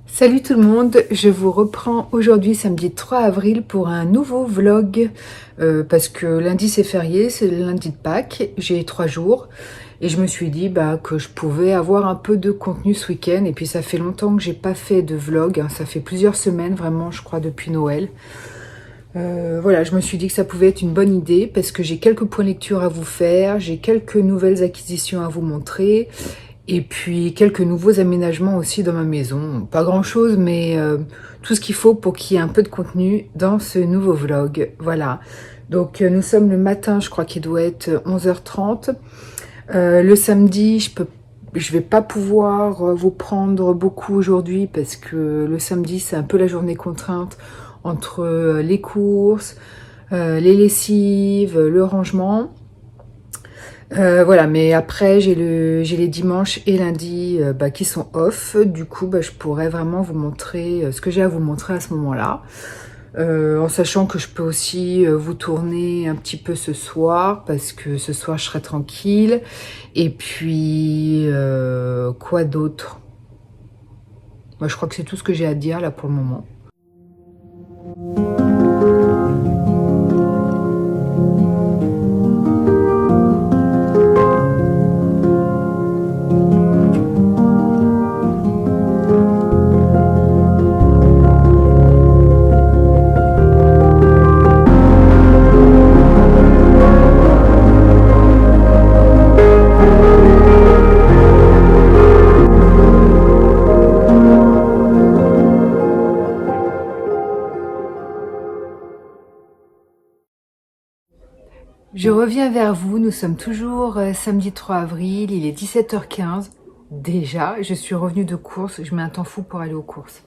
Salut tout le monde, je vous reprends aujourd'hui samedi 3 avril pour un nouveau vlog parce que lundi c'est férié, c'est le lundi de Pâques, j'ai 3 jours et je me suis dit que je pouvais avoir un peu de contenu ce week-end et puis ça fait longtemps que j'ai pas fait de vlog, hein, ça fait plusieurs semaines vraiment je crois depuis Noël. Voilà, je me suis dit que ça pouvait être une bonne idée parce que j'ai quelques points lecture à vous faire, j'ai quelques nouvelles acquisitions à vous montrer et puis quelques nouveaux aménagements aussi dans ma maison. Pas grand chose, mais tout ce qu'il faut pour qu'il y ait un peu de contenu dans ce nouveau vlog. Voilà. Donc nous sommes le matin, je crois qu'il doit être 11h30. Le samedi, je vais pas pouvoir vous prendre beaucoup aujourd'hui parce que le samedi, c'est un peu la journée contrainte entre les courses, les lessives, le rangement. Voilà, mais après j'ai les dimanches et lundis qui sont off. Du coup, je pourrais vraiment vous montrer ce que j'ai à vous montrer à ce moment-là. En sachant que je peux aussi vous tourner un petit peu ce soir, parce que ce soir je serai tranquille. Et puis, quoi d'autre? Je crois que c'est tout ce que j'ai à dire là pour le moment. Je reviens vers vous, nous sommes toujours samedi 3 avril, il est 17h15. Déjà, je suis revenue de course, je mets un temps fou pour aller aux courses.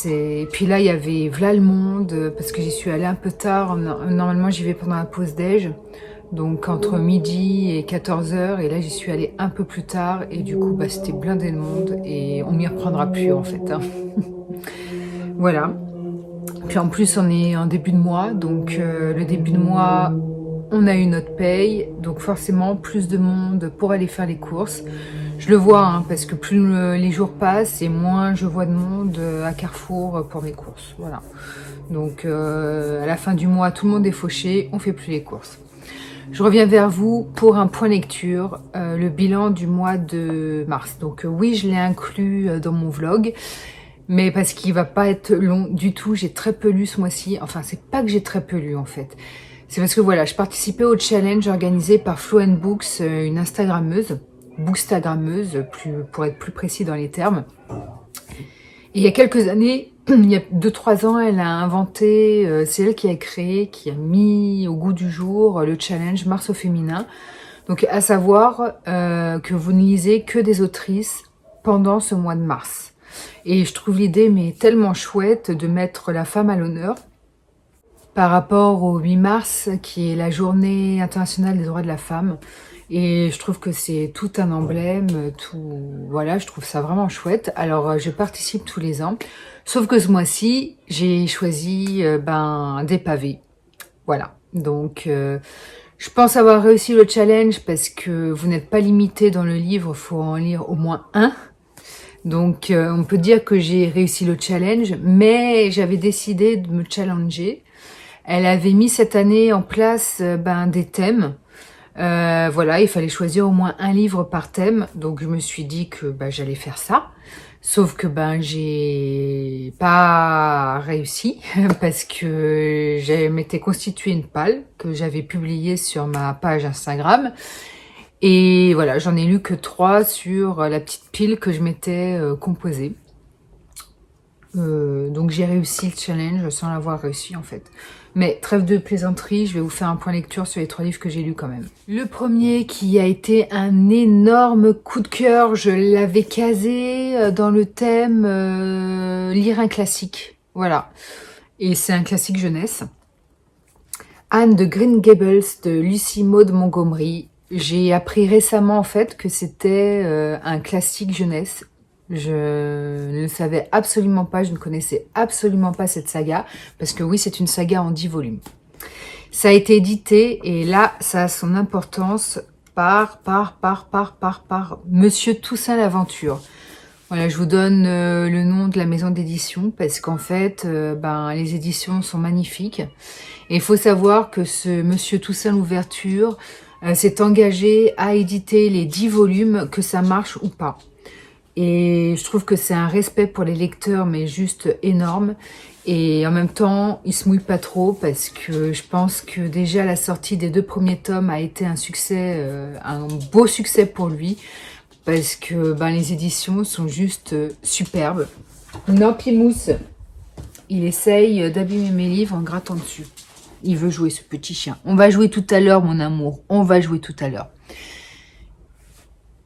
Et puis là, il y avait v'là le monde, parce que j'y suis allée un peu tard. Normalement, j'y vais pendant la pause déj, donc entre midi et 14h. Et là, j'y suis allée un peu plus tard, et du coup, c'était blindé de monde, et on m'y reprendra plus en fait. Hein. Voilà. Puis en plus, on est en début de mois, donc le début de mois, on a eu notre paye, donc forcément plus de monde pour aller faire les courses. Je le vois, hein, parce que plus les jours passent et moins je vois de monde à Carrefour pour mes courses. Voilà. Donc à la fin du mois, tout le monde est fauché, on fait plus les courses. Je reviens vers vous pour un point lecture, le bilan du mois de mars. Donc oui, je l'ai inclus dans mon vlog, mais parce qu'il va pas être long du tout. J'ai très peu lu ce mois-ci. Enfin, c'est pas que j'ai très peu lu en fait. C'est parce que voilà, je participais au challenge organisé par Flow & Books, une Instagrammeuse, bookstagrammeuse, pour être plus précis dans les termes. Et il y a quelques années, il y a 2-3 ans, elle a inventé, c'est elle qui a créé, qui a mis au goût du jour le challenge Mars au féminin. Donc à savoir que vous ne lisez que des autrices pendant ce mois de mars. Et je trouve l'idée mais tellement chouette de mettre la femme à l'honneur par rapport au 8 mars, qui est la journée internationale des droits de la femme. Et je trouve que c'est tout un emblème, voilà, je trouve ça vraiment chouette. Alors, je participe tous les ans, sauf que ce mois-ci, j'ai choisi des pavés. Voilà, donc je pense avoir réussi le challenge parce que vous n'êtes pas limité dans le livre, il faut en lire au moins un. Donc, on peut dire que j'ai réussi le challenge, mais j'avais décidé de me challenger. Elle avait mis cette année en place des thèmes. Voilà, il fallait choisir au moins un livre par thème. Donc je me suis dit que j'allais faire ça. Sauf que j'ai pas réussi parce que je m'étais constitué une palle que j'avais publiée sur ma page Instagram. Et voilà, j'en ai lu que 3 sur la petite pile que je m'étais composée. Donc j'ai réussi le challenge sans l'avoir réussi en fait. Mais trêve de plaisanterie, je vais vous faire un point lecture sur les 3 livres que j'ai lus quand même. Le premier qui a été un énorme coup de cœur, je l'avais casé dans le thème lire un classique. Voilà. Et c'est un classique jeunesse. Anne de Green Gables de Lucy Maud Montgomery. J'ai appris récemment en fait que c'était un classique jeunesse. Je ne le savais absolument pas, je ne connaissais absolument pas cette saga, parce que oui, c'est une saga en 10 volumes. Ça a été édité, et là, ça a son importance par Monsieur Toussaint l'Aventure. Voilà, je vous donne le nom de la maison d'édition parce qu'en fait, les éditions sont magnifiques. Et il faut savoir que ce monsieur Toussaint Louverture s'est engagé à éditer les 10 volumes, que ça marche ou pas. Et je trouve que c'est un respect pour les lecteurs, mais juste énorme. Et en même temps, il se mouille pas trop parce que je pense que déjà la sortie des 2 premiers tomes a été un succès, un beau succès pour lui. Parce que les éditions sont juste superbes. Non, Pimousse, il essaye d'abîmer mes livres en grattant dessus. Il veut jouer, ce petit chien. On va jouer tout à l'heure, mon amour. On va jouer tout à l'heure.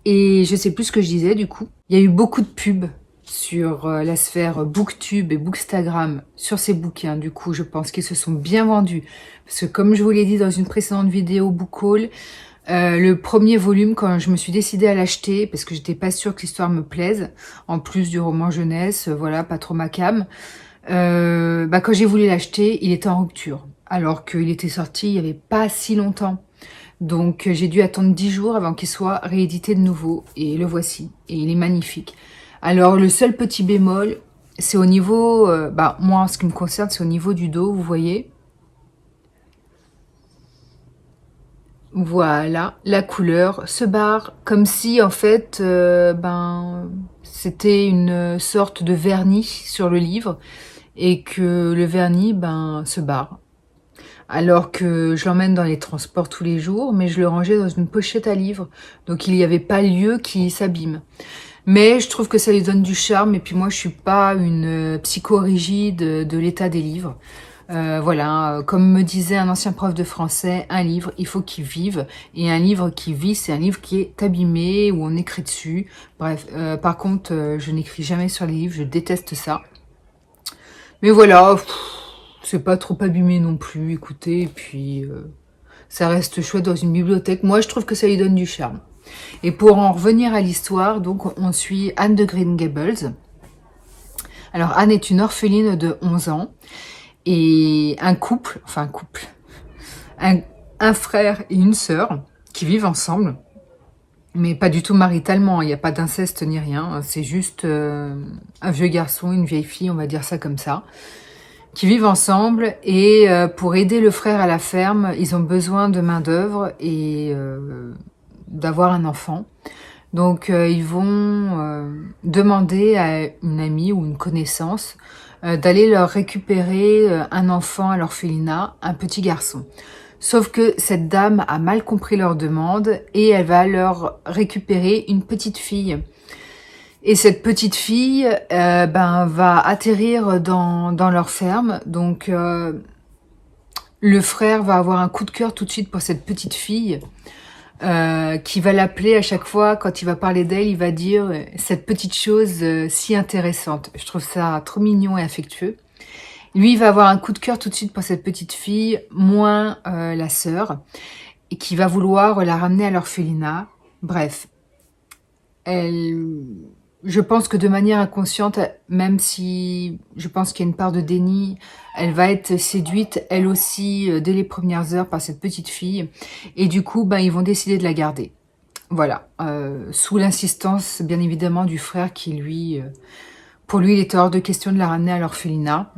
Et je sais plus ce que je disais, du coup. Il y a eu beaucoup de pubs sur la sphère Booktube et Bookstagram sur ces bouquins. Du coup, je pense qu'ils se sont bien vendus. Parce que comme je vous l'ai dit dans une précédente vidéo Book Haul, le premier volume, quand je me suis décidée à l'acheter, parce que j'étais pas sûre que l'histoire me plaise, en plus du roman jeunesse, voilà, pas trop ma came, quand j'ai voulu l'acheter, il était en rupture. Alors qu'il était sorti il y avait pas si longtemps. Donc j'ai dû attendre 10 jours avant qu'il soit réédité de nouveau. Et le voici. Et il est magnifique. Alors le seul petit bémol, c'est au niveau, moi en ce qui me concerne, c'est au niveau du dos, vous voyez. Voilà, la couleur se barre comme si en fait, c'était une sorte de vernis sur le livre et que le vernis, se barre. Alors que je l'emmène dans les transports tous les jours, mais je le rangeais dans une pochette à livres, donc il n'y avait pas lieu qu'il s'abîme. Mais je trouve que ça lui donne du charme, et puis moi je suis pas une psycho-rigide de l'état des livres. Voilà, comme me disait un ancien prof de français, un livre, il faut qu'il vive. Et un livre qui vit, c'est un livre qui est abîmé, où on écrit dessus. Bref, par contre, je n'écris jamais sur les livres, je déteste ça. Mais voilà, c'est pas trop abîmé non plus, écoutez, et puis ça reste chouette dans une bibliothèque. Moi, je trouve que ça lui donne du charme. Et pour en revenir à l'histoire, donc on suit Anne de Green Gables. Alors Anne est une orpheline de 11 ans. Et un frère et une sœur qui vivent ensemble, mais pas du tout maritalement, il n'y a pas d'inceste ni rien, c'est juste un vieux garçon, une vieille fille, on va dire ça comme ça, qui vivent ensemble et pour aider le frère à la ferme, ils ont besoin de main d'œuvre et d'avoir un enfant. Donc ils vont demander à une amie ou une connaissance d'aller leur récupérer un enfant à l'orphelinat, un petit garçon. Sauf que cette dame a mal compris leur demande et elle va leur récupérer une petite fille. Et cette petite fille va atterrir dans leur ferme. Donc le frère va avoir un coup de cœur tout de suite pour cette petite fille qui va l'appeler à chaque fois, quand il va parler d'elle, il va dire cette petite chose si intéressante. Je trouve ça trop mignon et affectueux. Lui, il va avoir un coup de cœur tout de suite pour cette petite fille, moins la sœur, et qui va vouloir la ramener à l'orphelinat. Bref, je pense que de manière inconsciente, même si je pense qu'il y a une part de déni, elle va être séduite, elle aussi, dès les premières heures par cette petite fille. Et du coup, ils vont décider de la garder. Voilà, sous l'insistance, bien évidemment, du frère qui, lui, pour lui, il était hors de question de la ramener à l'orphelinat.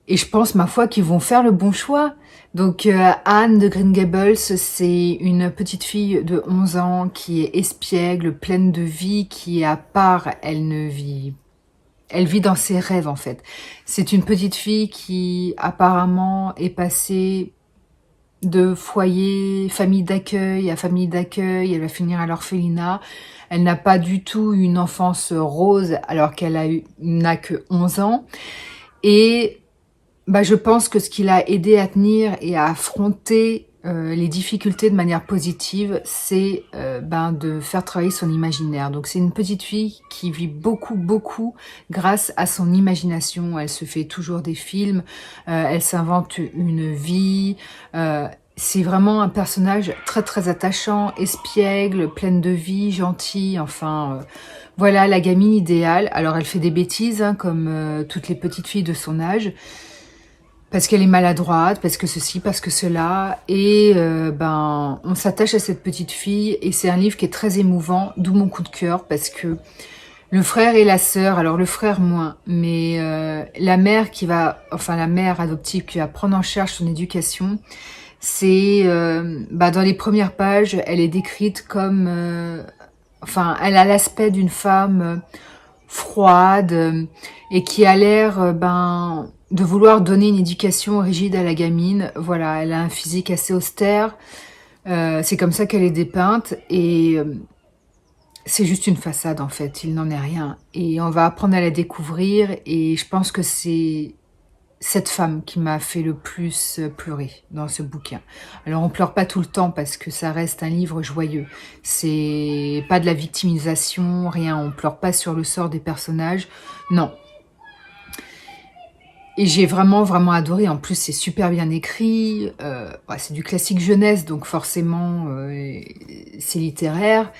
Et je pense, ma foi, qu'ils vont faire le bon choix. Donc, Anne de Green Gables, c'est une petite fille de 11 ans qui est espiègle, pleine de vie, qui est à part, elle vit dans ses rêves, en fait. C'est une petite fille qui, apparemment, est passée de foyer, famille d'accueil à famille d'accueil. Elle va finir à l'orphelinat. Elle n'a pas du tout une enfance rose, alors qu'elle n'a que 11 ans. Et je pense que ce qui l'a aidé à tenir et à affronter les difficultés de manière positive, c'est de faire travailler son imaginaire. Donc c'est une petite fille qui vit beaucoup, beaucoup grâce à son imagination. Elle se fait toujours des films, elle s'invente une vie. C'est vraiment un personnage très, très attachant, espiègle, pleine de vie, gentille, enfin... voilà, la gamine idéale. Alors elle fait des bêtises, comme toutes les petites filles de son âge. parce qu'elle est maladroite, parce que ceci, parce que cela, et on s'attache à cette petite fille, et c'est un livre qui est très émouvant, d'où mon coup de cœur, parce que le frère et la sœur, alors le frère moins, mais la mère la mère adoptive qui va prendre en charge son éducation, c'est, dans les premières pages, elle est décrite comme, elle a l'aspect d'une femme froide et qui a l'air, de vouloir donner une éducation rigide à la gamine. Voilà, elle a un physique assez austère, c'est comme ça qu'elle est dépeinte, et c'est juste une façade en fait, il n'en est rien. Et on va apprendre à la découvrir, et je pense que c'est cette femme qui m'a fait le plus pleurer dans ce bouquin. Alors on pleure pas tout le temps parce que ça reste un livre joyeux. C'est pas de la victimisation, rien. On pleure pas sur le sort des personnages, non. Et j'ai vraiment, vraiment adoré. En plus, c'est super bien écrit. C'est du classique jeunesse, donc forcément, c'est littéraire.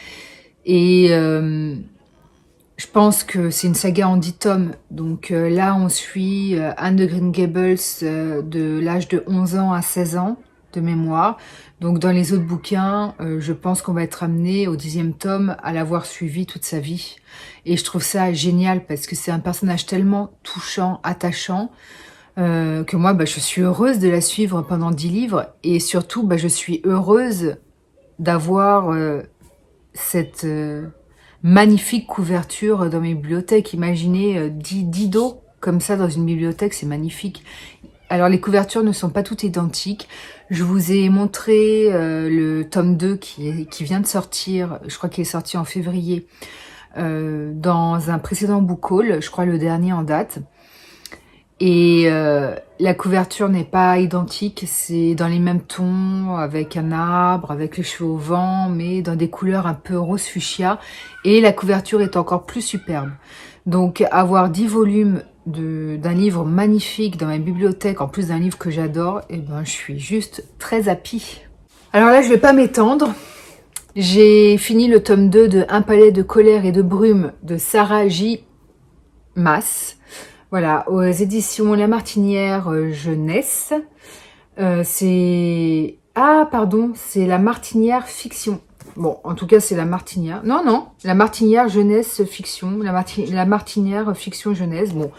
Et je pense que c'est une saga en 10 tomes. Donc là, on suit Anne de Green Gables de l'âge de 11 ans à 16 ans, de mémoire. Donc dans les autres bouquins, je pense qu'on va être amené au 10e tome à l'avoir suivi toute sa vie. Et je trouve ça génial parce que c'est un personnage tellement touchant, attachant, que moi, je suis heureuse de la suivre pendant 10 livres. Et surtout, je suis heureuse d'avoir cette magnifique couverture dans mes bibliothèques. Imaginez 10 dos comme ça dans une bibliothèque, c'est magnifique. Alors les couvertures ne sont pas toutes identiques. Je vous ai montré le tome 2 qui vient de sortir, je crois qu'il est sorti en février, dans un précédent book haul, je crois le dernier en date. Et la couverture n'est pas identique, c'est dans les mêmes tons, avec un arbre, avec les cheveux au vent, mais dans des couleurs un peu rose fuchsia. Et la couverture est encore plus superbe. Donc avoir 10 volumes d'un livre magnifique dans ma bibliothèque, en plus d'un livre que j'adore, je suis juste très happy. Alors là, je vais pas m'étendre. J'ai fini le tome 2 de Un palais de colère et de brume de Sarah J. Maas. Voilà, aux éditions La Martinière Jeunesse. C'est La Martinière Fiction. Bon, en tout cas, c'est La Martinière. Non, La Martinière Jeunesse Fiction. La Martinière Fiction Jeunesse. Bon,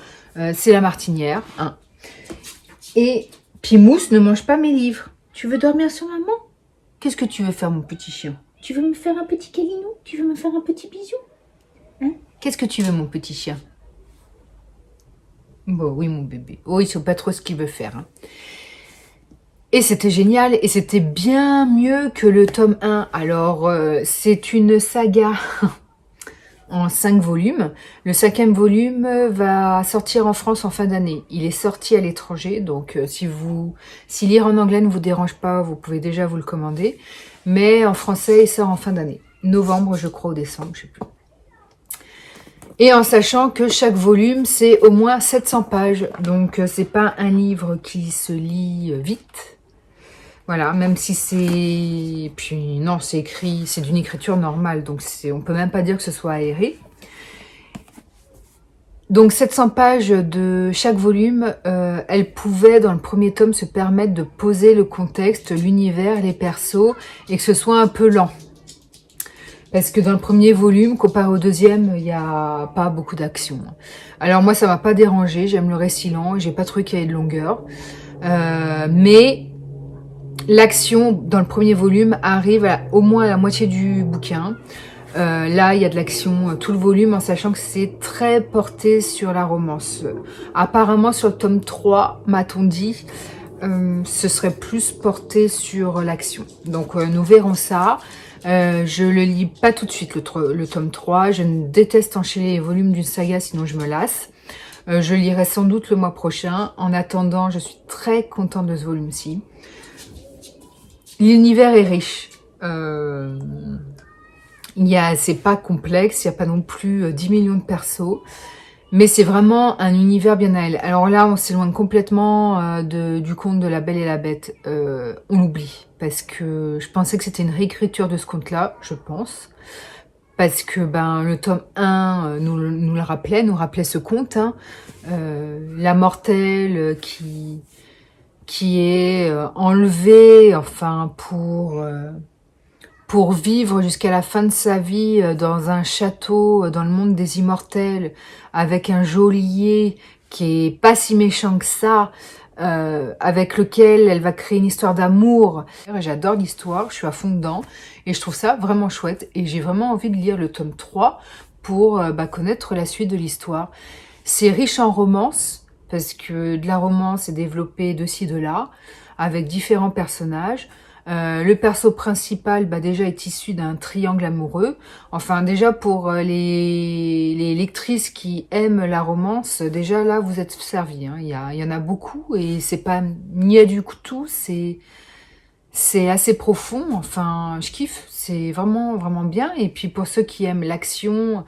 c'est La Martinière. Hein. Et puis Mousse ne mange pas mes livres. Tu veux dormir sur maman? Qu'est-ce que tu veux faire, mon petit chien? Tu veux me faire un petit câlinou? Tu veux me faire un petit bisou? Hein? Qu'est-ce que tu veux, mon petit chien? Bon, oui, mon bébé. Oh, il ne sait pas trop ce qu'il veut faire. Hein. Et c'était génial, et c'était bien mieux que le tome 1. Alors, c'est une saga en 5 volumes. Le 5e volume va sortir en France en fin d'année. Il est sorti à l'étranger, donc si lire en anglais ne vous dérange pas, vous pouvez déjà vous le commander. Mais en français, il sort en fin d'année. Novembre, je crois, ou décembre, je sais plus. Et en sachant que chaque volume, c'est au moins 700 pages. Donc, c'est pas un livre qui se lit vite. Voilà, même si c'est... Puis non, c'est écrit, c'est d'une écriture normale. Donc, on peut même pas dire que ce soit aéré. Donc, 700 pages de chaque volume, elle pouvait, dans le premier tome, se permettre de poser le contexte, l'univers, les persos, et que ce soit un peu lent. Parce que dans le premier volume, comparé au deuxième, il n'y a pas beaucoup d'action. Alors moi, ça m'a pas dérangé. J'aime le récit lent. J'ai pas trouvé qu'il y ait de longueur. Mais l'action dans le premier volume arrive au moins à la moitié du bouquin. Là, il y a de l'action tout le volume, en sachant que c'est très porté sur la romance. Apparemment, sur le tome 3, m'a-t-on dit, ce serait plus porté sur l'action. Donc, nous verrons ça. Je le lis pas tout de suite, le tome 3. Je déteste enchaîner les volumes d'une saga, sinon je me lasse. Je lirai sans doute le mois prochain. En attendant, je suis très contente de ce volume-ci. L'univers est riche. C'est pas complexe, il n'y a pas non plus 10 millions de persos. Mais c'est vraiment un univers bien à elle. Alors là, on s'éloigne complètement du conte de La Belle et la Bête. On l'oublie. Parce que je pensais que c'était une réécriture de ce conte-là, je pense. Parce que le tome 1 nous rappelait ce conte. Hein. La mortelle qui qui est enlevé, enfin pour vivre jusqu'à la fin de sa vie dans un château, dans le monde des immortels, avec un geôlier qui est pas si méchant que ça, avec lequel elle va créer une histoire d'amour. J'adore l'histoire, je suis à fond dedans, et je trouve ça vraiment chouette, et j'ai vraiment envie de lire le tome 3 pour connaître la suite de l'histoire. C'est riche en romance, parce que de la romance est développée de ci, de là, avec différents personnages. Le perso principal déjà est issu d'un triangle amoureux. Enfin déjà pour les lectrices qui aiment la romance, déjà là vous êtes servis. Hein. Il y en a beaucoup et c'est pas niais du tout, c'est assez profond. Enfin je kiffe, c'est vraiment vraiment bien. Et puis pour ceux qui aiment l'action,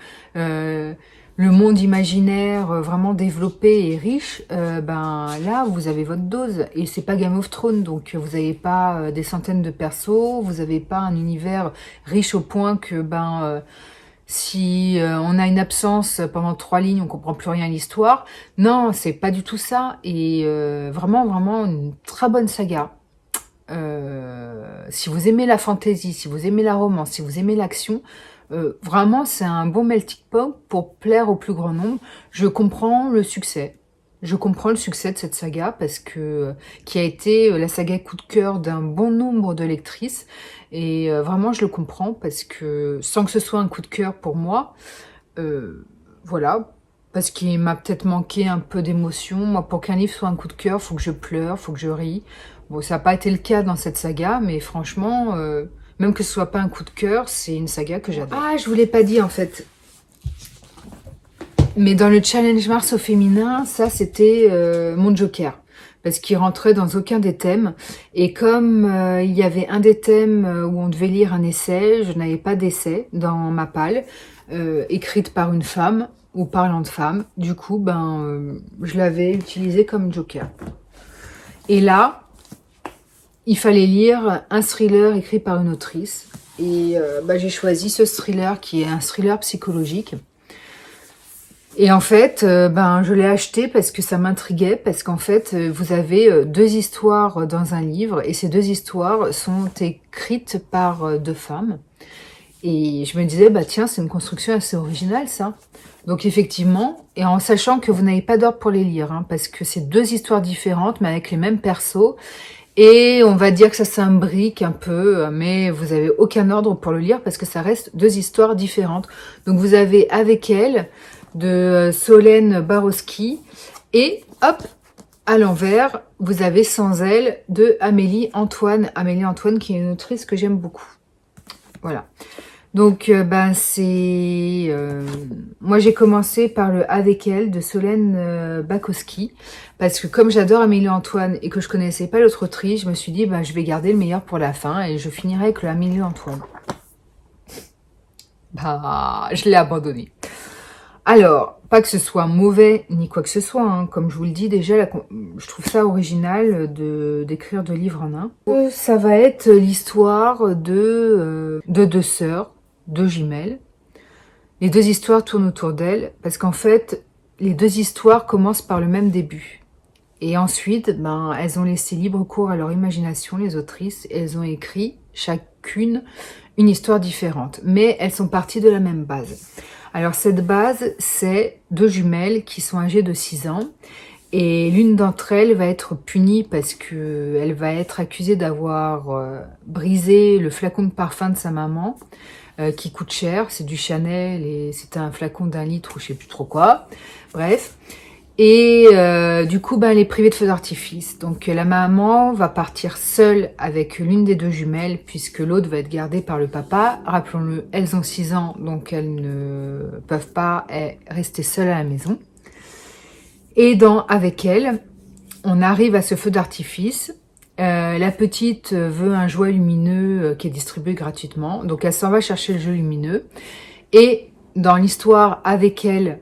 le monde imaginaire vraiment développé et riche, là vous avez votre dose, et c'est pas Game of Thrones, donc vous n'avez pas des centaines de persos, vous n'avez pas un univers riche au point que si on a une absence pendant 3 lignes, on comprend plus rien à l'histoire. Non, c'est pas du tout ça, et vraiment vraiment une très bonne saga. Si vous aimez la fantasy, si vous aimez la romance, si vous aimez l'action, vraiment c'est un bon melting pot pour plaire au plus grand nombre. Je comprends le succès. Je comprends le succès de cette saga parce que qui a été la saga coup de cœur d'un bon nombre de lectrices, et vraiment je le comprends parce que sans que ce soit un coup de cœur pour moi, voilà, parce qu'il m'a peut-être manqué un peu d'émotion. Moi, pour qu'un livre soit un coup de cœur, faut que je pleure, faut que je ris. Bon, ça n'a pas été le cas dans cette saga, mais franchement, même que ce soit pas un coup de cœur, c'est une saga que j'adore. Ah, je vous l'ai pas dit en fait. Mais dans le challenge Mars au féminin, ça c'était mon joker. Parce qu'il rentrait dans aucun des thèmes. Et comme il y avait un des thèmes où on devait lire un essai, je n'avais pas d'essai dans ma palle, écrite par une femme ou parlant de femme. Du coup, je l'avais utilisé comme joker. Et là, il fallait lire un thriller écrit par une autrice. Et j'ai choisi ce thriller qui est un thriller psychologique. Et en fait, je l'ai acheté parce que ça m'intriguait, parce qu'en fait, vous avez 2 histoires dans un livre, et ces 2 histoires sont écrites par 2 femmes. Et je me disais, tiens, c'est une construction assez originale, ça. Donc effectivement, et en sachant que vous n'avez pas d'ordre pour les lire, hein, parce que c'est 2 histoires différentes, mais avec les mêmes persos, et on va dire que ça s'imbrique un peu, mais vous avez aucun ordre pour le lire, parce que ça reste 2 histoires différentes. Donc vous avez Avec elle, de Solène Barowski, et hop, à l'envers, vous avez Sans elle, de Amélie Antoine. Amélie Antoine, qui est une autrice que j'aime beaucoup. Voilà. Donc, moi, j'ai commencé par le Avec elle de Solène Bakowski, parce que comme j'adore Amélie Antoine et que je connaissais pas l'autre autrice, je me suis dit, je vais garder le meilleur pour la fin, et je finirai avec le Amélie Antoine. Je l'ai abandonné. Alors, pas que ce soit mauvais, ni quoi que ce soit, hein. Comme je vous le dis déjà, je trouve ça original d'écrire 2 livres en un. Ça va être l'histoire de 2 sœurs, 2 jumelles. Les 2 histoires tournent autour d'elles, parce qu'en fait, les 2 histoires commencent par le même début. Et ensuite, elles ont laissé libre cours à leur imagination, les autrices, et elles ont écrit chacune une histoire différente. Mais elles sont parties de la même base. Alors cette base, c'est 2 jumelles qui sont âgées de 6 ans. Et l'une d'entre elles va être punie parce qu'elle va être accusée d'avoir brisé le flacon de parfum de sa maman, qui coûte cher. C'est du Chanel et c'était un flacon d'1 litre ou je sais plus trop quoi. Bref. Et du coup, elle est privée de feu d'artifice. Donc la maman va partir seule avec l'une des 2 jumelles, puisque l'autre va être gardée par le papa. Rappelons-le, elles ont 6 ans, donc elles ne peuvent pas rester seules à la maison. Et Avec elle, on arrive à ce feu d'artifice. La petite veut un jouet lumineux qui est distribué gratuitement. Donc elle s'en va chercher le jeu lumineux. Et dans l'histoire Avec elle,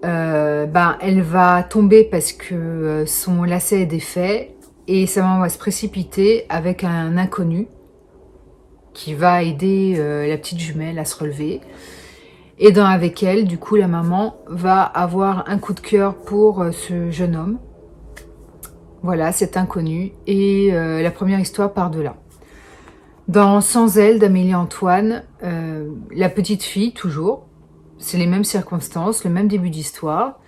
elle va tomber parce que son lacet est défait, et sa maman va se précipiter avec un inconnu qui va aider la petite jumelle à se relever. Et Avec elle, du coup, la maman va avoir un coup de cœur pour ce jeune homme. Voilà, cet inconnu. Et la première histoire part de là. Dans Sans elle d'Amélie Antoine, la petite fille, toujours, c'est les mêmes circonstances, le même début d'histoire.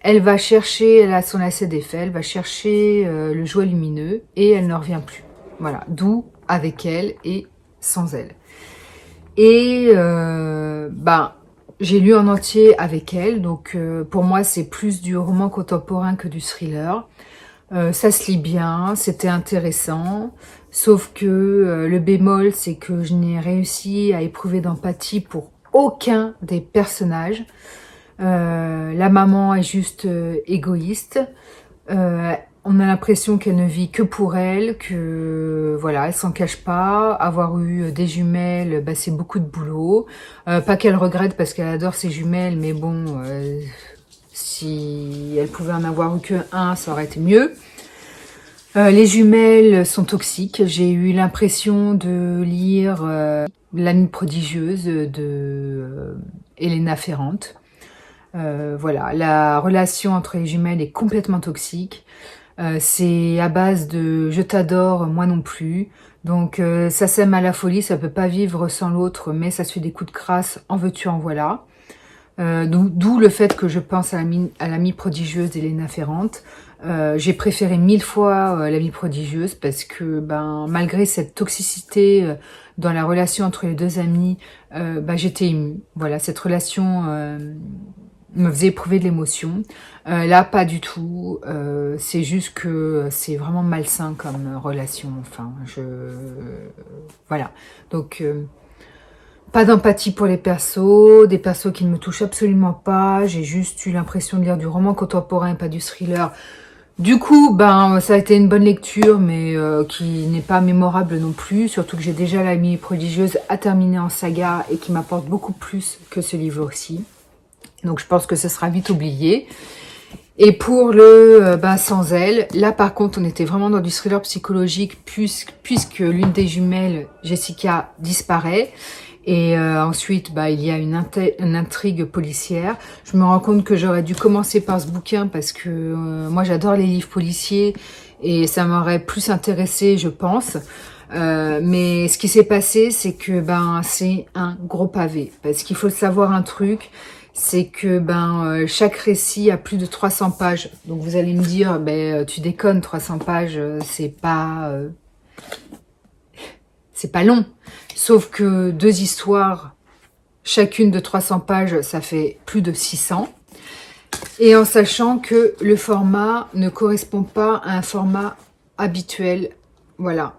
Elle va chercher, elle a son lacet défait, elle va chercher le jouet lumineux et elle ne revient plus. Voilà, d'où avec elle et sans elle. Et j'ai lu en entier avec elle, donc pour moi c'est plus du roman contemporain que du thriller. Ça se lit bien, c'était intéressant, sauf que le bémol, c'est que je n'ai réussi à éprouver d'empathie pour aucun des personnages. La maman est juste égoïste. On a l'impression qu'elle ne vit que pour elle, que voilà, elle s'en cache pas. Avoir eu des jumelles, bah, c'est beaucoup de boulot. Pas qu'elle regrette parce qu'elle adore ses jumelles, mais bon, si elle pouvait en avoir eu que un, ça aurait été mieux. Les jumelles sont toxiques. J'ai eu l'impression de lire L'amie prodigieuse de Elena Ferrante. Voilà, la relation entre les jumelles est complètement toxique. C'est à base de je t'adore, moi non plus. Donc ça s'aime à la folie, ça peut pas vivre sans l'autre, mais ça se fait des coups de crasse, en veux-tu, en voilà. D'où le fait que je pense à l'amie prodigieuse d'Elena Ferrante. J'ai préféré 1000 fois l'amie prodigieuse parce que malgré cette toxicité dans la relation entre les deux amis, j'étais émue. Voilà, cette relation me faisait éprouver de l'émotion. Là, pas du tout. C'est juste que c'est vraiment malsain comme relation. Enfin, voilà. Donc, pas d'empathie pour les persos, des persos qui ne me touchent absolument pas. J'ai juste eu l'impression de lire du roman contemporain et pas du thriller. Du coup, ça a été une bonne lecture, mais qui n'est pas mémorable non plus. Surtout que j'ai déjà l'amie prodigieuse à terminer en saga et qui m'apporte beaucoup plus que ce livre-ci. Donc je pense que ce sera vite oublié. Et pour le Sans elle, là par contre on était vraiment dans du thriller psychologique puisque l'une des jumelles, Jessica, disparaît. Et ensuite il y a une intrigue policière. Je me rends compte que j'aurais dû commencer par ce bouquin parce que moi j'adore les livres policiers et ça m'aurait plus intéressé, je pense. Mais ce qui s'est passé, c'est que c'est un gros pavé. Parce qu'il faut savoir un truc, c'est que chaque récit a plus de 300 pages. Donc vous allez me dire, tu déconnes, 300 pages, c'est pas long. Sauf que 2 histoires, chacune de 300 pages, ça fait plus de 600. Et en sachant que le format ne correspond pas à un format habituel. Voilà.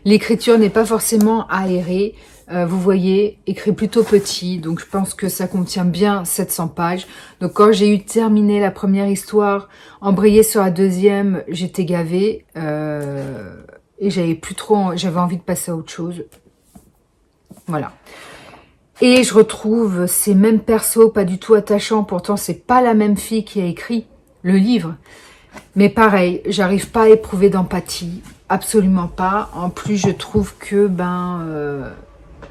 L'écriture n'est pas forcément aérée. Vous voyez, écrit plutôt petit. Donc je pense que ça contient bien 700 pages. Donc quand j'ai eu terminé la première histoire, embrayé sur la deuxième, j'étais gavée. Et j'avais envie de passer à autre chose. Voilà. Et je retrouve ces mêmes persos, pas du tout attachants. Pourtant, c'est pas la même fille qui a écrit le livre. Mais pareil, j'arrive pas à éprouver d'empathie. Absolument pas. En plus, je trouve que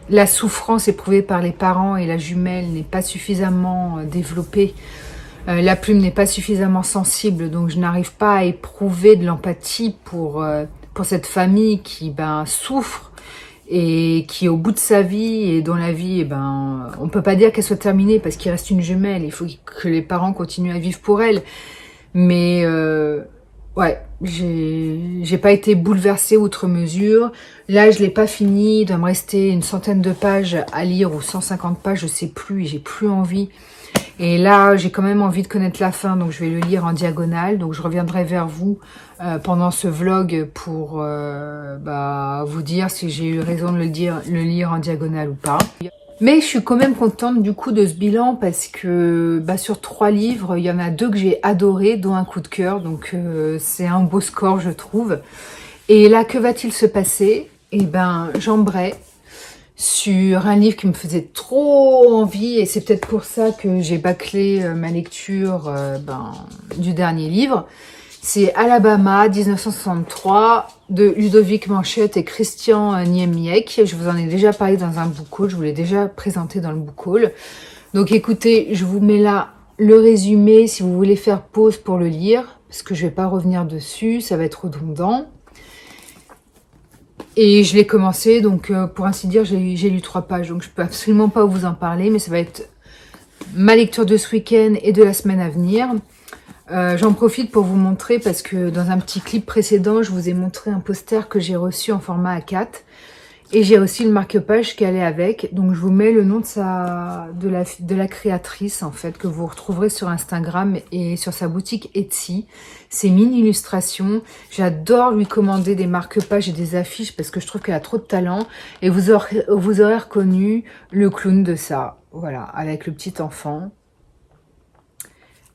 la souffrance éprouvée par les parents et la jumelle n'est pas suffisamment développée. La plume n'est pas suffisamment sensible. Donc, je n'arrive pas à éprouver de l'empathie pour cette famille qui souffre et qui est au bout de sa vie et dont la vie, on peut pas dire qu'elle soit terminée parce qu'il reste une jumelle. Il faut que les parents continuent à vivre pour elle. Mais ouais, j'ai pas été bouleversée outre mesure. Là, je l'ai pas fini. Il doit me rester une centaine de pages à lire ou 150 pages, je sais plus. J'ai plus envie. Et là, j'ai quand même envie de connaître la fin, donc je vais le lire en diagonale. Donc je reviendrai vers vous pendant ce vlog pour vous dire si j'ai eu raison de le lire en diagonale ou pas. Mais je suis quand même contente du coup de ce bilan parce que sur 3 livres, il y en a 2 que j'ai adorés, dont un coup de cœur. Donc c'est un beau score, je trouve. Et là, que va-t-il se passer? J'embraye sur un livre qui me faisait trop envie et c'est peut-être pour ça que j'ai bâclé ma lecture du dernier livre. C'est Alabama 1963 de Ludovic Manchette et Christian Niemiec. Je vous en ai déjà parlé dans un book haul, je vous l'ai déjà présenté dans le book haul. Donc écoutez, je vous mets là le résumé si vous voulez faire pause pour le lire. parce que je vais pas revenir dessus, ça va être redondant. Et je l'ai commencé, donc pour ainsi dire, j'ai lu 3 pages, donc je peux absolument pas vous en parler, mais ça va être ma lecture de ce week-end et de la semaine à venir. J'en profite pour vous montrer, parce que dans un petit clip précédent, je vous ai montré un poster que j'ai reçu en format A4. Et j'ai aussi le marque-page qui allait avec. Donc je vous mets le nom de la créatrice, en fait, que vous retrouverez sur Instagram et sur sa boutique Etsy. C'est Mine Illustration. J'adore lui commander des marque-pages et des affiches parce que je trouve qu'elle a trop de talent. Et vous aurez reconnu le clown de ça. Voilà, avec le petit enfant.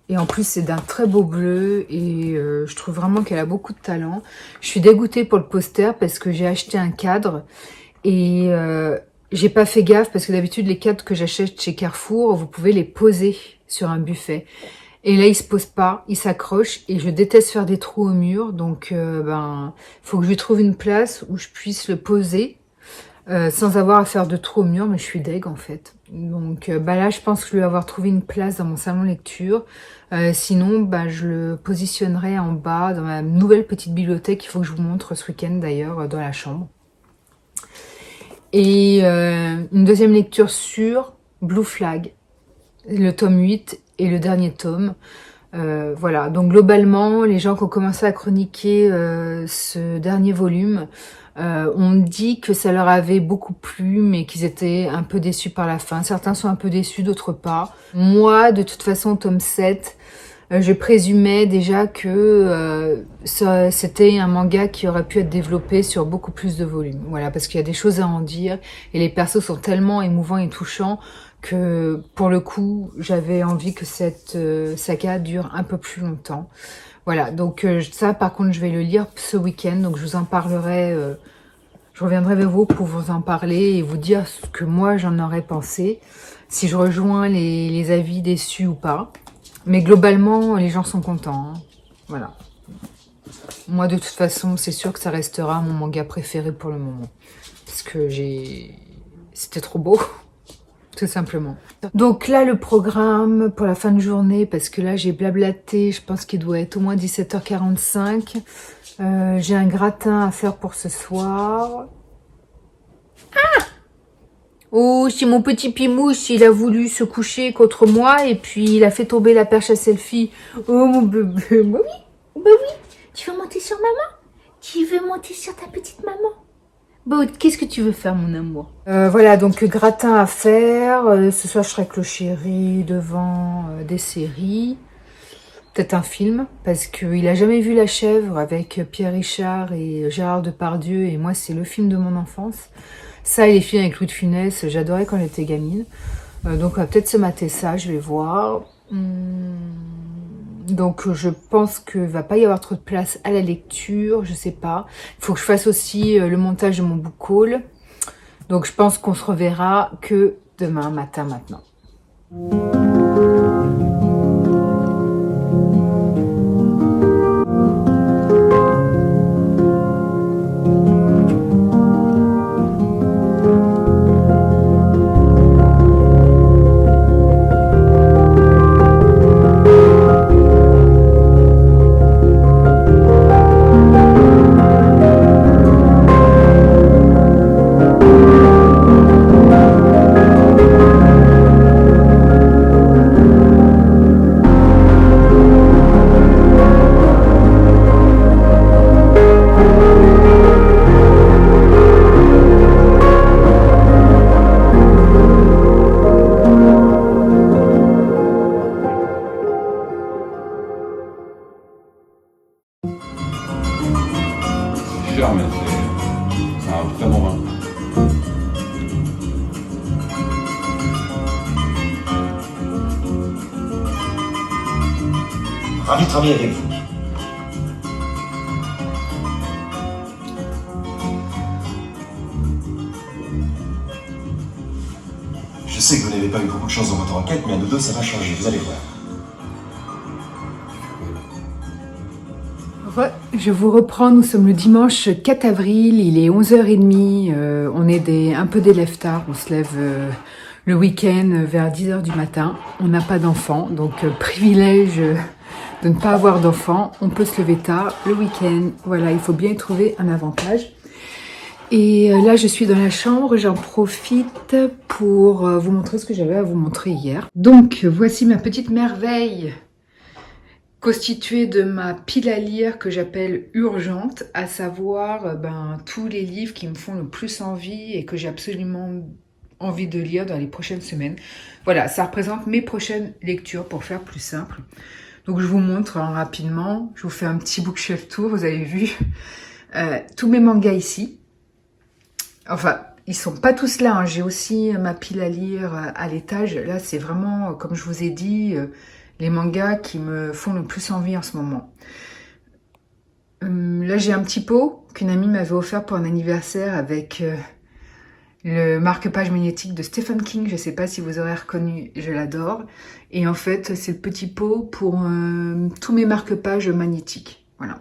Et en plus, c'est d'un très beau bleu et je trouve vraiment qu'elle a beaucoup de talent. Je suis dégoûtée pour le poster parce que j'ai acheté un cadre et j'ai pas fait gaffe parce que d'habitude, les cadres que j'achète chez Carrefour, vous pouvez les poser sur un buffet. Et là, il se pose pas, il s'accroche et je déteste faire des trous au mur. Donc, faut que je lui trouve une place où je puisse le poser sans avoir à faire de trous au mur, mais je suis deg en fait. Donc là, je pense que je vais avoir trouvé une place dans mon salon lecture. Sinon, je le positionnerai en bas dans ma nouvelle petite bibliothèque. Il faut que je vous montre ce week-end d'ailleurs dans la chambre. Et une deuxième lecture sur Blue Flag, le tome 8 et le dernier tome. Voilà, donc globalement, les gens qui ont commencé à chroniquer ce dernier volume ont dit que ça leur avait beaucoup plu, mais qu'ils étaient un peu déçus par la fin. Certains sont un peu déçus, d'autres pas. Moi, de toute façon, tome 7, je présumais déjà que c'était un manga qui aurait pu être développé sur beaucoup plus de volumes. Voilà, parce qu'il y a des choses à en dire, et les persos sont tellement émouvants et touchants que, pour le coup, j'avais envie que cette saga dure un peu plus longtemps. Voilà, donc ça, par contre, je vais le lire ce week-end, donc je vous en parlerai, je reviendrai vers vous pour vous en parler et vous dire ce que moi j'en aurais pensé, si je rejoins les avis déçus ou pas. Mais globalement, les gens sont contents, hein. Voilà. Moi, de toute façon, c'est sûr que ça restera mon manga préféré pour le moment, parce que c'était trop beau. Tout simplement. Donc là, le programme pour la fin de journée, parce que là, j'ai blablaté, je pense qu'il doit être au moins 17h45. J'ai un gratin à faire pour ce soir. Ah! Oh, c'est mon petit Pimousse, il a voulu se coucher contre moi et puis il a fait tomber la perche à selfie. Oh, mon bébé, bah oui, tu veux monter sur maman? Tu veux monter sur ta petite maman? Bon, qu'est-ce que tu veux faire, mon amour? Voilà, donc gratin à faire. Ce soir, je serai avec le chéri devant des séries. Peut-être un film, parce qu'il a jamais vu La Chèvre avec Pierre Richard et Gérard Depardieu. Et moi, c'est le film de mon enfance. Ça et les films avec Louis de Funès, j'adorais quand j'étais gamine. Donc, on va peut-être se mater ça, je vais voir. Donc je pense qu'il ne va pas y avoir trop de place à la lecture, je sais pas. Il faut que je fasse aussi le montage de mon book haul. Donc je pense qu'on se reverra que demain matin maintenant. Mais c'est un très bon vin. Ravi de travailler avec vous. Je sais que vous n'avez pas eu beaucoup de chance dans votre enquête, mais à nous deux, ça va changer, vous allez voir. Je vous reprends, nous sommes le dimanche 4 avril, il est 11h30, on est un peu des lève-tard, on se lève le week-end vers 10h du matin, on n'a pas d'enfants, donc privilège de ne pas avoir d'enfants. On peut se lever tard le week-end. Voilà, il faut bien y trouver un avantage. Et là, je suis dans la chambre, j'en profite pour vous montrer ce que j'avais à vous montrer hier. Donc, voici ma petite merveille constituée de ma pile à lire que j'appelle urgente, à savoir tous les livres qui me font le plus envie et que j'ai absolument envie de lire dans les prochaines semaines. Voilà, ça représente mes prochaines lectures pour faire plus simple. Donc, je vous montre rapidement, je vous fais un petit bookshelf tour, vous avez vu tous mes mangas ici. Enfin, ils sont pas tous là, hein. J'ai aussi ma pile à lire à l'étage. Là, c'est vraiment, comme je vous ai dit, les mangas qui me font le plus envie en ce moment. Là, j'ai un petit pot qu'une amie m'avait offert pour un anniversaire avec le marque-page magnétique de Stephen King. Je ne sais pas si vous aurez reconnu, je l'adore. Et en fait, c'est le petit pot pour tous mes marque-pages magnétiques. Voilà.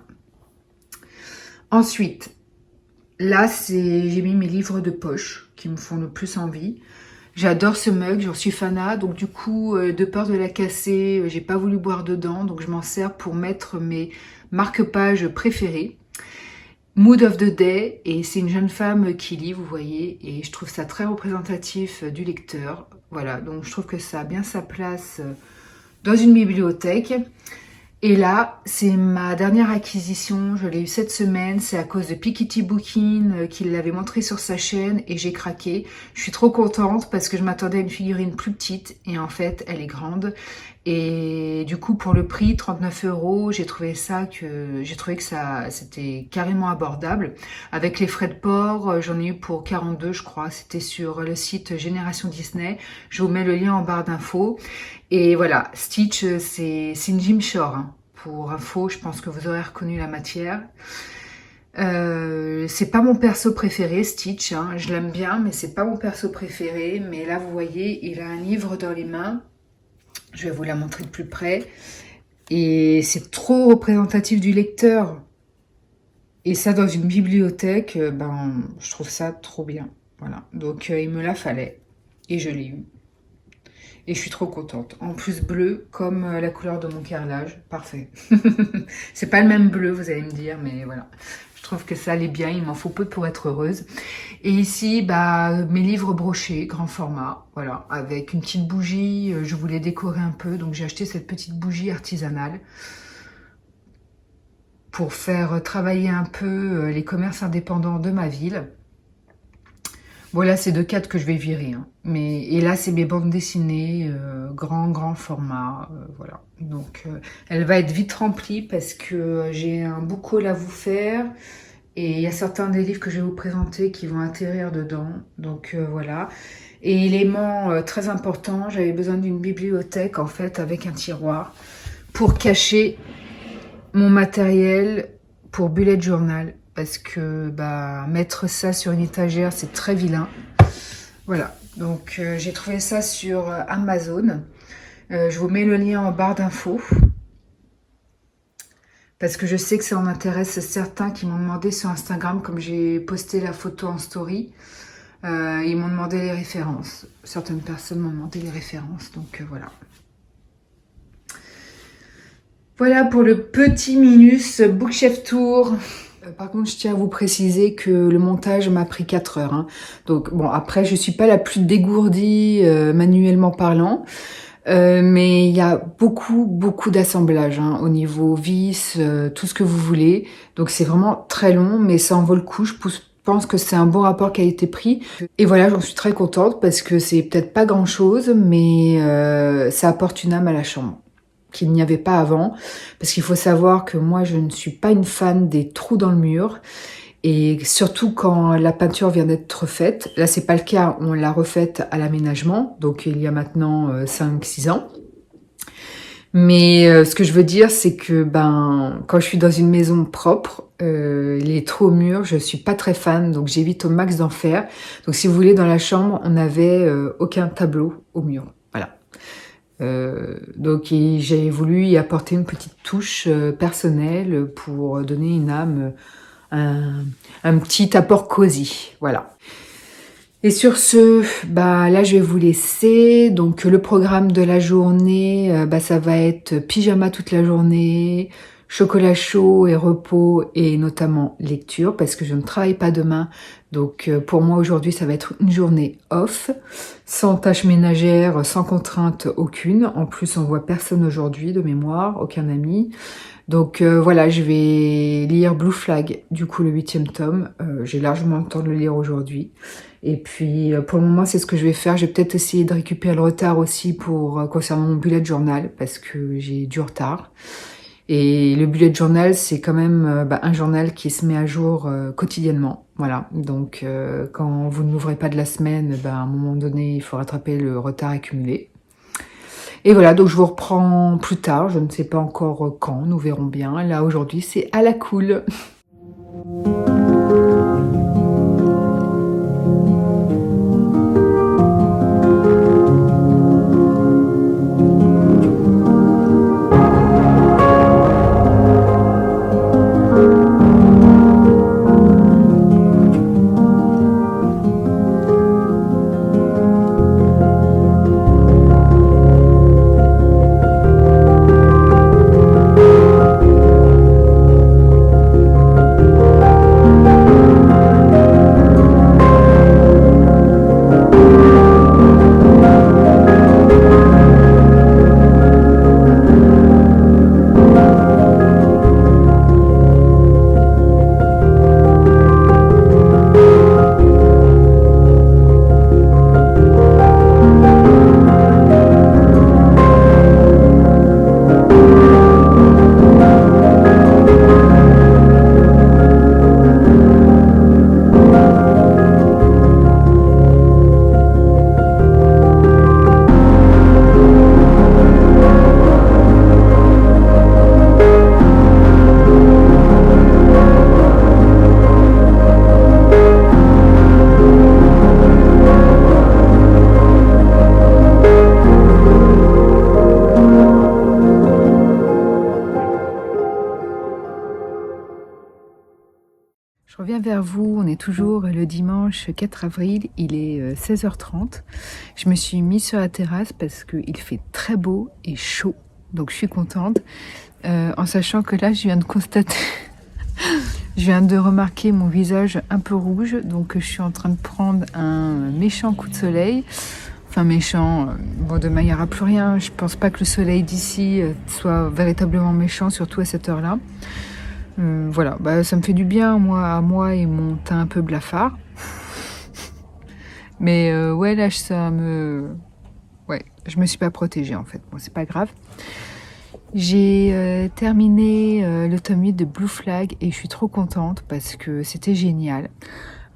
Ensuite, là, j'ai mis mes livres de poche qui me font le plus envie. J'adore ce mug, j'en suis fanat. Donc du coup, de peur de la casser, j'ai pas voulu boire dedans. Donc je m'en sers pour mettre mes marque-pages préférés. Mood of the Day. Et c'est une jeune femme qui lit, vous voyez. Et je trouve ça très représentatif du lecteur. Voilà, donc je trouve que ça a bien sa place dans une bibliothèque. Et là, c'est ma dernière acquisition, je l'ai eu cette semaine, c'est à cause de Piketty Bookin qu'il l'avait montré sur sa chaîne et j'ai craqué. Je suis trop contente parce que je m'attendais à une figurine plus petite et en fait, elle est grande. Et du coup, pour le prix, 39 €, j'ai trouvé que c'était carrément abordable. Avec les frais de port, j'en ai eu pour 42, je crois. C'était sur le site Génération Disney. Je vous mets le lien en barre d'infos. Et voilà, Stitch, c'est une Jim Shore. Hein. Pour info, je pense que vous aurez reconnu la matière. C'est pas mon perso préféré, Stitch. Hein. Je l'aime bien, mais c'est pas mon perso préféré. Mais là, vous voyez, il a un livre dans les mains. Je vais vous la montrer de plus près. Et c'est trop représentatif du lecteur. Et ça, dans une bibliothèque, je trouve ça trop bien. Voilà. Donc, il me la fallait. Et je l'ai eu. Et je suis trop contente. En plus, bleu, comme la couleur de mon carrelage. Parfait. C'est pas le même bleu, vous allez me dire, mais voilà. Je trouve que ça allait bien. Il m'en faut peu pour être heureuse. Et ici, mes livres brochés, grand format. Voilà, avec une petite bougie. Je voulais décorer un peu, donc j'ai acheté cette petite bougie artisanale pour faire travailler un peu les commerces indépendants de ma ville. Voilà, c'est 2 4 que je vais virer. Hein. Et là, c'est mes bandes dessinées, grand format. Voilà. Donc, elle va être vite remplie parce que j'ai un book haul à vous faire. Et il y a certains des livres que je vais vous présenter qui vont atterrir dedans. Donc, voilà. Et élément très important, j'avais besoin d'une bibliothèque, en fait, avec un tiroir pour cacher mon matériel pour bullet journal. Parce que mettre ça sur une étagère, c'est très vilain. Voilà, donc j'ai trouvé ça sur Amazon. Je vous mets le lien en barre d'infos. Parce que je sais que ça en intéresse certains qui m'ont demandé sur Instagram, comme j'ai posté la photo en story. Ils m'ont demandé les références. Certaines personnes m'ont demandé les références, donc voilà. Voilà pour le petit minus bookshelf tour. Par contre, je tiens à vous préciser que le montage m'a pris 4 heures. Hein. Donc, bon, après, je suis pas la plus dégourdie manuellement parlant. Mais il y a beaucoup d'assemblage hein, au niveau vis, tout ce que vous voulez. Donc, c'est vraiment très long, mais ça en vaut le coup. Je pense que c'est un bon rapport qualité-prix. Et voilà, j'en suis très contente parce que c'est peut-être pas grand-chose, mais ça apporte une âme à la chambre qu'il n'y avait pas avant, parce qu'il faut savoir que moi je ne suis pas une fan des trous dans le mur, et surtout quand la peinture vient d'être faite. Là c'est pas le cas, on l'a refaite à l'aménagement, donc il y a maintenant 5-6 ans. Mais ce que je veux dire, c'est que quand je suis dans une maison propre, les trous au mur, je suis pas très fan, donc j'évite au max d'en faire. Donc si vous voulez, dans la chambre, on n'avait aucun tableau au mur. Voilà. Donc j'ai voulu y apporter une petite touche personnelle pour donner une âme, un petit apport cosy, voilà. Et sur ce, bah là je vais vous laisser. Donc le programme de la journée, ça va être pyjama toute la journée, chocolat chaud et repos et notamment lecture parce que je ne travaille pas demain. Donc pour moi aujourd'hui ça va être une journée off, sans tâches ménagères, sans contrainte aucune. En plus on voit personne aujourd'hui de mémoire, aucun ami. Donc voilà, je vais lire Blue Flag, du coup le 8e tome. J'ai largement le temps de le lire aujourd'hui. Et puis pour le moment c'est ce que je vais faire. Je vais peut-être essayer de récupérer le retard aussi pour concernant mon bullet journal parce que j'ai du retard. Et le bullet journal c'est quand même un journal qui se met à jour quotidiennement. Voilà, donc quand vous ne l'ouvrez pas de la semaine, à un moment donné il faut rattraper le retard accumulé. Et voilà, donc je vous reprends plus tard, je ne sais pas encore quand, nous verrons bien. Là, aujourd'hui, c'est à la cool. Je reviens vers vous, on est toujours le dimanche 4 avril, il est 16h30. Je me suis mise sur la terrasse parce qu'il fait très beau et chaud, donc je suis contente. En sachant que là, je viens de constater, je viens de remarquer mon visage un peu rouge, donc je suis en train de prendre un méchant coup de soleil. Enfin méchant, bon demain il n'y aura plus rien, je pense pas que le soleil d'ici soit véritablement méchant, surtout à cette heure-là. Voilà, ça me fait du bien, à moi et mon teint un peu blafard. Mais ouais, là, ouais, je me suis pas protégée, en fait. Bon, c'est pas grave. J'ai terminé le tome 8 de Blue Flag et je suis trop contente parce que c'était génial.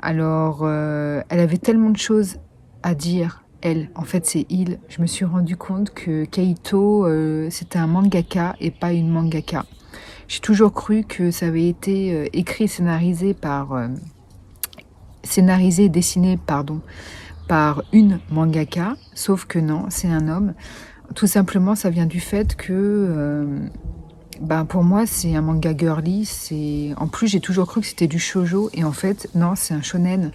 Alors, elle avait tellement de choses à dire, elle. En fait, c'est il. Je me suis rendu compte que Kaito, c'était un mangaka et pas une mangaka. J'ai toujours cru que ça avait été écrit et scénarisé et dessiné par une mangaka, sauf que non, c'est un homme. Tout simplement, ça vient du fait que, pour moi, c'est un manga girly. En plus, j'ai toujours cru que c'était du shoujo, et en fait, non, c'est un shonen.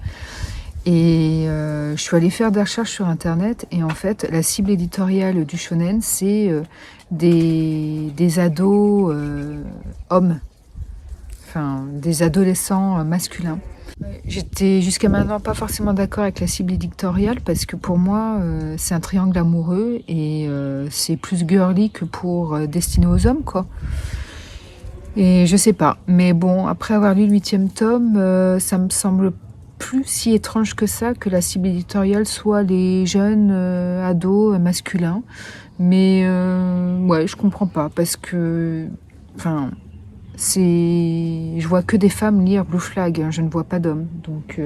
Et je suis allée faire des recherches sur internet et en fait la cible éditoriale du shonen c'est des ados hommes, enfin des adolescents masculins. J'étais jusqu'à maintenant pas forcément d'accord avec la cible éditoriale parce que pour moi c'est un triangle amoureux et c'est plus girly que pour destiné aux hommes quoi. Et je sais pas, mais bon après avoir lu le 8e tome ça me semble plus si étrange que ça que la cible éditoriale soit les jeunes ados masculins. Mais ouais, je comprends pas parce que, enfin, je vois que des femmes lire Blue Flag, hein, je ne vois pas d'hommes. Donc,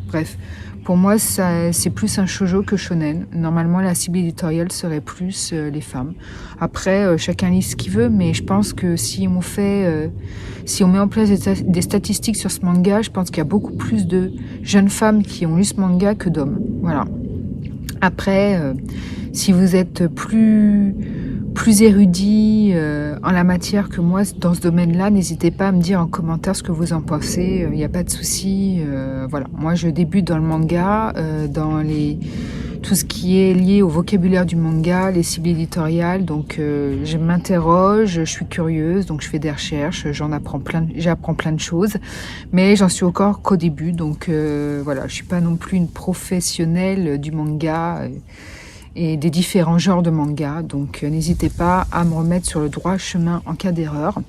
bref, pour moi, c'est plus un shoujo que shonen. Normalement, la cible éditoriale serait plus les femmes. Après, chacun lit ce qu'il veut, mais je pense que si on met en place des statistiques sur ce manga, je pense qu'il y a beaucoup plus de jeunes femmes qui ont lu ce manga que d'hommes. Voilà. Après, si vous êtes plus plus érudits en la matière que moi dans ce domaine-là, n'hésitez pas à me dire en commentaire ce que vous en pensez. Il n'y a pas de souci. Voilà, moi je débute dans le manga, tout ce qui est lié au vocabulaire du manga, les cibles éditoriales. Donc je m'interroge, je suis curieuse, donc je fais des recherches, j'apprends plein de choses, mais j'en suis encore qu'au début. Donc voilà, je suis pas non plus une professionnelle du manga et des différents genres de manga. Donc n'hésitez pas à me remettre sur le droit chemin en cas d'erreur.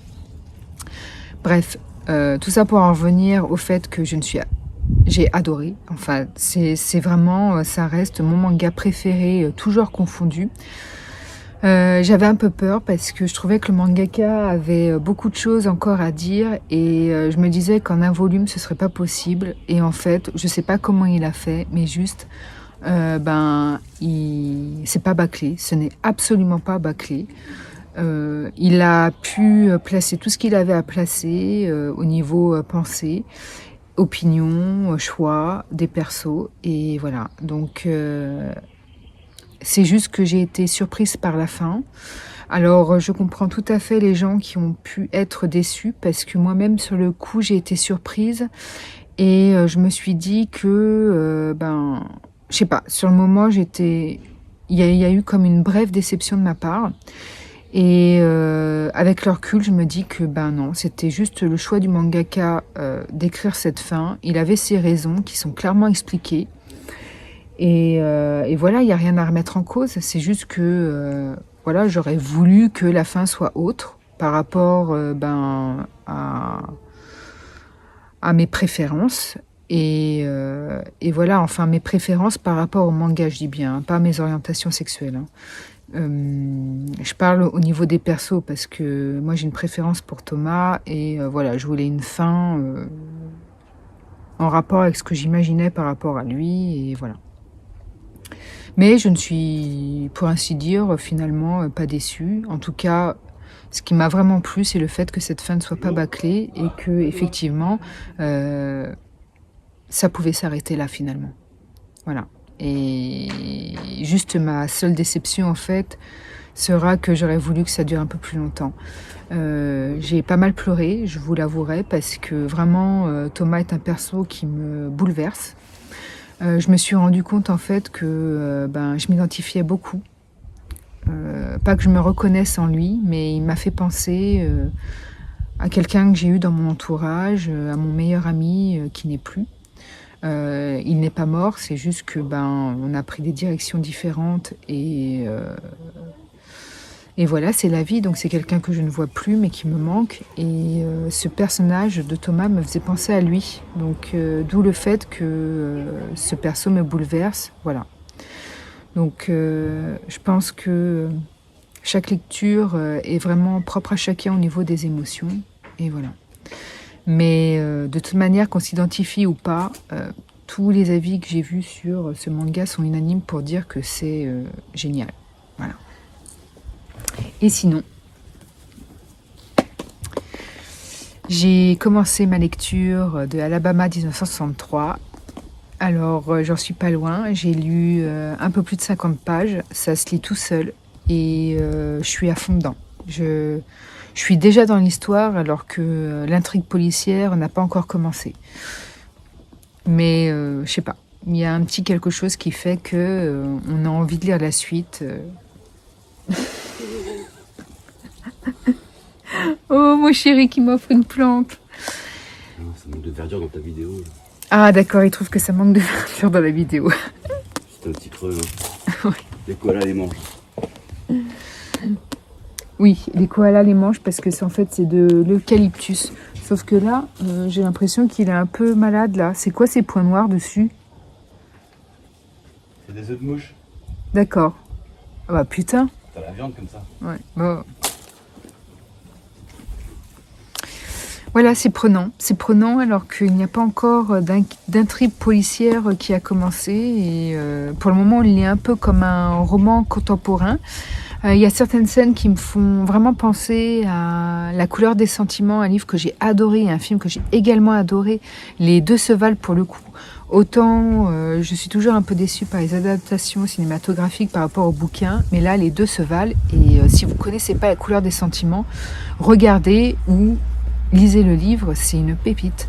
Bref, tout ça pour en revenir au fait que j'ai adoré. Enfin, c'est vraiment, ça reste mon manga préféré, toujours confondu. J'avais un peu peur parce que je trouvais que le mangaka avait beaucoup de choses encore à dire et je me disais qu'en un volume ce serait pas possible. Et en fait, je sais pas comment il a fait, mais juste, c'est pas bâclé. Ce n'est absolument pas bâclé. Il a pu placer tout ce qu'il avait à placer au niveau pensée, opinion, choix des persos, et voilà. Donc c'est juste que j'ai été surprise par la fin. Alors je comprends tout à fait les gens qui ont pu être déçus, parce que moi-même sur le coup j'ai été surprise et je me suis dit que je sais pas, sur le moment il y a eu comme une brève déception de ma part. Et avec le recul, je me dis que non, c'était juste le choix du mangaka d'écrire cette fin. Il avait ses raisons qui sont clairement expliquées. Et voilà, il n'y a rien à remettre en cause. C'est juste que voilà, j'aurais voulu que la fin soit autre par rapport à mes préférences. Et voilà, enfin mes préférences par rapport au manga, je dis bien, pas mes orientations sexuelles. Je parle au niveau des persos parce que moi j'ai une préférence pour Thomas et voilà, je voulais une fin en rapport avec ce que j'imaginais par rapport à lui et voilà. Mais je ne suis, pour ainsi dire, finalement pas déçue. En tout cas, ce qui m'a vraiment plu, c'est le fait que cette fin ne soit pas bâclée et que effectivement, ça pouvait s'arrêter là finalement. Voilà. Et juste ma seule déception en fait sera que j'aurais voulu que ça dure un peu plus longtemps. J'ai pas mal pleuré, je vous l'avouerai, parce que vraiment Thomas est un perso qui me bouleverse. Je me suis rendu compte en fait que je m'identifiais beaucoup. Pas que je me reconnaisse en lui, mais il m'a fait penser à quelqu'un que j'ai eu dans mon entourage, à mon meilleur ami qui n'est plus. Il n'est pas mort, c'est juste que on a pris des directions différentes et voilà, c'est la vie. Donc c'est quelqu'un que je ne vois plus mais qui me manque. Et ce personnage de Thomas me faisait penser à lui. Donc d'où le fait que ce perso me bouleverse. Voilà. Donc je pense que chaque lecture est vraiment propre à chacun au niveau des émotions. Et voilà. Mais de toute manière, qu'on s'identifie ou pas, tous les avis que j'ai vus sur ce manga sont unanimes pour dire que c'est génial. Voilà. Et sinon, j'ai commencé ma lecture de Alabama 1963. Alors, j'en suis pas loin. J'ai lu un peu plus de 50 pages. Ça se lit tout seul. Et je suis à fond dedans. Je suis déjà dans l'histoire alors que l'intrigue policière n'a pas encore commencé. Mais je sais pas, il y a un petit quelque chose qui fait que on a envie de lire la suite. Oh mon chéri qui m'offre une plante. Non, ça manque de verdure dans ta vidéo. Là. Ah d'accord, il trouve que ça manque de verdure dans la vidéo. C'est un petit creux. Hein. Les koalas les mangent. Oui, les koalas les mangent parce que c'est de l'eucalyptus. Sauf que là, j'ai l'impression qu'il est un peu malade là. C'est quoi ces points noirs dessus? C'est des œufs de mouche. D'accord. Ah bah putain. T'as la viande comme ça. Ouais. Bon. Voilà, c'est prenant. C'est prenant alors qu'il n'y a pas encore d'intrigue policière qui a commencé. Et pour le moment, il est un peu comme un roman contemporain. Il y a certaines scènes qui me font vraiment penser à La couleur des sentiments, un livre que j'ai adoré, un film que j'ai également adoré. Les deux se valent pour le coup Autant je suis toujours un peu déçue par les adaptations cinématographiques par rapport au bouquin, mais là les deux se valent. Et si vous ne connaissez pas La couleur des sentiments, regardez ou lisez le livre, c'est une pépite.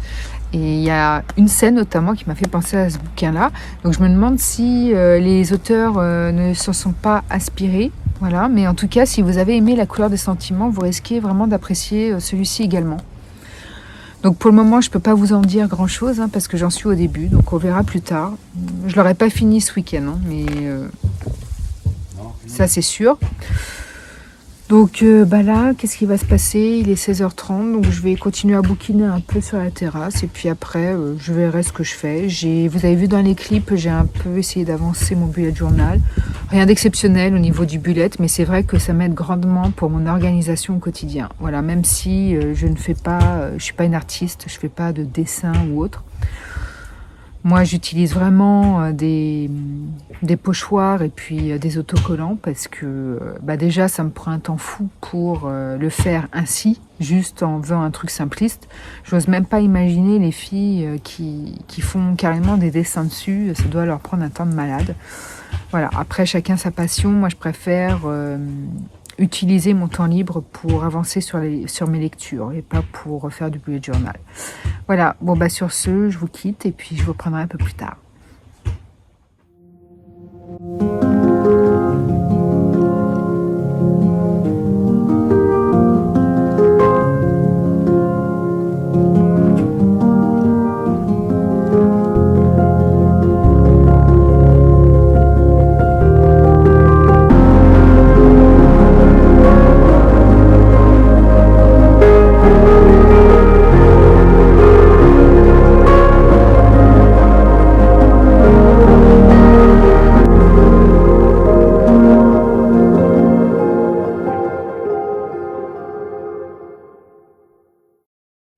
Et il y a une scène notamment qui m'a fait penser à ce bouquin-là. Donc je me demande si les auteurs ne s'en sont pas inspirés. Voilà. Mais en tout cas, si vous avez aimé La couleur des sentiments, vous risquez vraiment d'apprécier celui-ci également. Donc pour le moment, je ne peux pas vous en dire grand-chose parce que j'en suis au début. Donc on verra plus tard. Je ne l'aurai pas fini ce week-end, mais ça c'est sûr. Donc là, qu'est-ce qui va se passer? Il est 16h30, donc je vais continuer à bouquiner un peu sur la terrasse. Et puis après, je verrai ce que je fais. Vous avez vu dans les clips, j'ai un peu essayé d'avancer mon bullet journal. Rien d'exceptionnel au niveau du bullet, mais c'est vrai que ça m'aide grandement pour mon organisation au quotidien. Voilà, même si je ne fais pas, je suis pas une artiste, je fais pas de dessin ou autre. Moi, j'utilise vraiment des pochoirs et puis des autocollants parce que déjà, ça me prend un temps fou pour le faire ainsi, juste en faisant un truc simpliste. J'ose même pas imaginer les filles qui font carrément des dessins dessus. Ça doit leur prendre un temps de malade. Voilà, après, chacun sa passion. Moi, je préfère utiliser mon temps libre pour avancer sur mes lectures et pas pour faire du bullet journal. Voilà, bon sur ce, je vous quitte et puis je vous reprendrai un peu plus tard.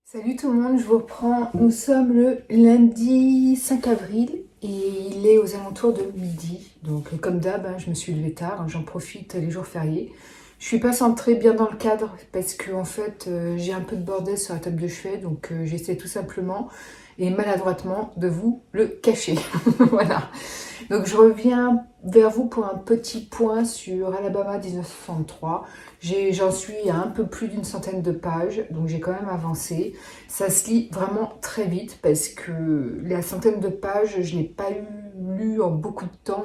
Salut tout le monde, je vous reprends. Nous sommes le lundi 5 avril et il est aux alentours de midi. Donc comme d'hab, je me suis levée tard, j'en profite les jours fériés. Je suis pas centrée bien dans le cadre parce que en fait j'ai un peu de bordel sur la table de chevet, donc j'essaie tout simplement et maladroitement de vous le cacher. Voilà. Donc je reviens vers vous pour un petit point sur Alabama 1963. J'en suis à un peu plus d'une centaine de pages, donc j'ai quand même avancé. Ça se lit vraiment très vite parce que la centaine de pages, je ne l'ai pas lu en beaucoup de temps.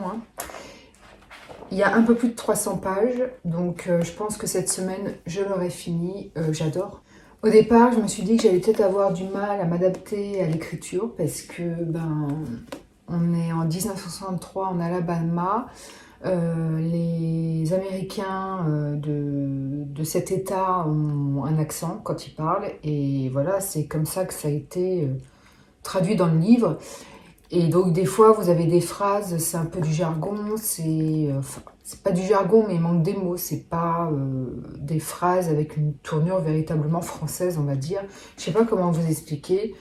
Il y a un peu plus de 300 pages, donc je pense que cette semaine, je l'aurai fini. J'adore. Au départ, je me suis dit que j'allais peut-être avoir du mal à m'adapter à l'écriture parce que on est en 1963 en Alabama. Les Américains de cet État ont un accent quand ils parlent et voilà, c'est comme ça que ça a été traduit dans le livre. Et donc des fois vous avez des phrases, c'est un peu du jargon, c'est pas du jargon mais il manque des mots, c'est pas des phrases avec une tournure véritablement française on va dire. Je sais pas comment vous expliquer,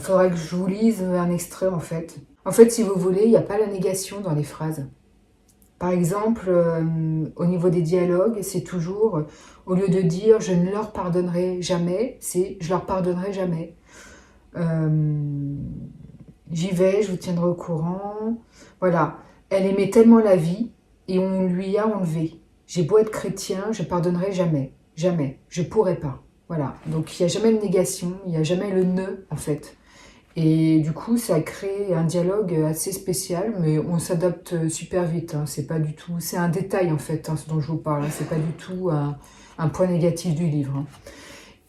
faudrait que je vous lise un extrait en fait. En fait si vous voulez, il n'y a pas la négation dans les phrases. Par exemple, au niveau des dialogues, c'est toujours, au lieu de dire « je ne leur pardonnerai jamais », c'est « je leur pardonnerai jamais ». J'y vais, je vous tiendrai au courant. Voilà, elle aimait tellement la vie et on lui a enlevé. J'ai beau être chrétien, je pardonnerai jamais, jamais, je pourrai pas. Voilà, donc il n'y a jamais de négation, il n'y a jamais le « ne » en fait. Et du coup, ça crée un dialogue assez spécial, mais on s'adapte super vite. C'est pas du tout, c'est un détail en fait, ce dont je vous parle. C'est pas du tout un point négatif du livre.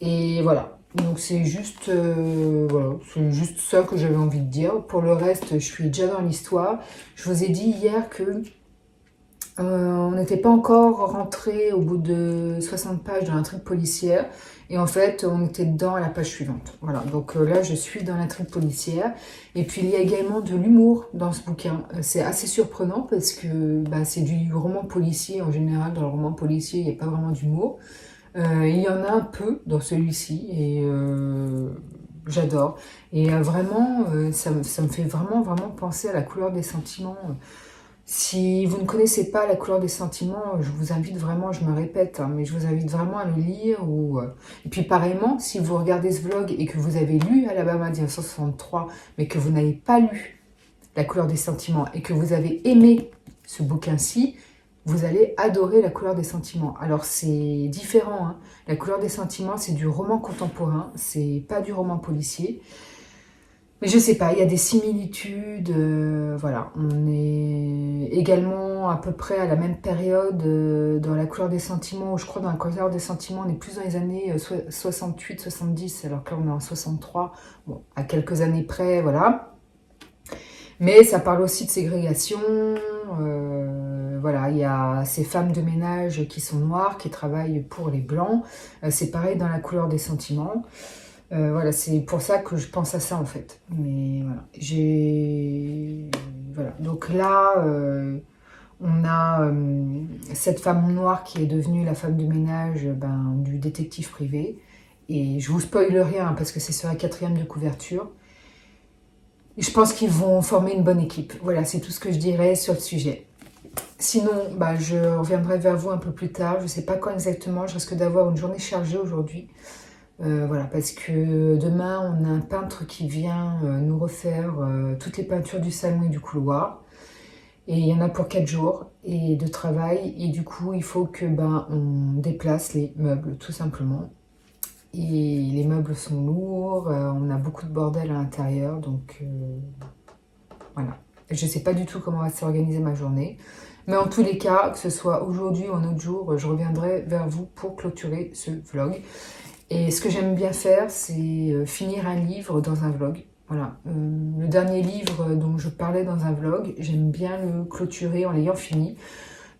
Et voilà. Donc c'est juste, voilà, c'est juste ça que j'avais envie de dire. Pour le reste, je suis déjà dans l'histoire. Je vous ai dit hier que on n'était pas encore rentré au bout de 60 pages dans l'intrigue policière. Et en fait, on était dedans à la page suivante. Voilà, donc là, je suis dans l'intrigue policière. Et puis, il y a également de l'humour dans ce bouquin. C'est assez surprenant parce que c'est du roman policier. En général, dans le roman policier, il n'y a pas vraiment d'humour. Il y en a un peu dans celui-ci et j'adore. Et vraiment, ça me fait vraiment penser à La couleur des sentiments. Si vous ne connaissez pas La couleur des sentiments, je vous invite vraiment, je me répète, hein, mais je vous invite vraiment à le lire. Et puis pareillement, si vous regardez ce vlog et que vous avez lu Alabama 1963, mais que vous n'avez pas lu La couleur des sentiments et que vous avez aimé ce bouquin-ci, vous allez adorer La couleur des sentiments. Alors c'est différent, hein. La couleur des sentiments, c'est du roman contemporain, c'est pas du roman policier. Mais je sais pas, il y a des similitudes, voilà. On est également à peu près à la même période dans La couleur des sentiments, où je crois dans La couleur des sentiments, on est plus dans les années 68-70, alors que là on est en 63, bon, à quelques années près, voilà. Mais ça parle aussi de ségrégation, voilà, il y a ces femmes de ménage qui sont noires, qui travaillent pour les blancs, c'est pareil dans La couleur des sentiments. Voilà, c'est pour ça que je pense à ça en fait. Mais voilà, voilà. Donc là, on a cette femme noire qui est devenue la femme de ménage du détective privé. Et je vous spoile rien hein, parce que c'est sur la 4e de couverture. Et je pense qu'ils vont former une bonne équipe. Voilà, c'est tout ce que je dirais sur le sujet. Sinon, je reviendrai vers vous un peu plus tard. Je ne sais pas quand exactement. Je risque d'avoir une journée chargée aujourd'hui. Voilà, parce que demain, on a un peintre qui vient nous refaire toutes les peintures du salon et du couloir. Et il y en a pour 4 jours et de travail. Et du coup, il faut que on déplace les meubles, tout simplement. Et les meubles sont lourds, on a beaucoup de bordel à l'intérieur. Donc, voilà. Je ne sais pas du tout comment va s'organiser ma journée. Mais en tous les cas, que ce soit aujourd'hui ou un autre jour, je reviendrai vers vous pour clôturer ce vlog. Et ce que j'aime bien faire, c'est finir un livre dans un vlog. Voilà, le dernier livre dont je parlais dans un vlog, j'aime bien le clôturer en l'ayant fini.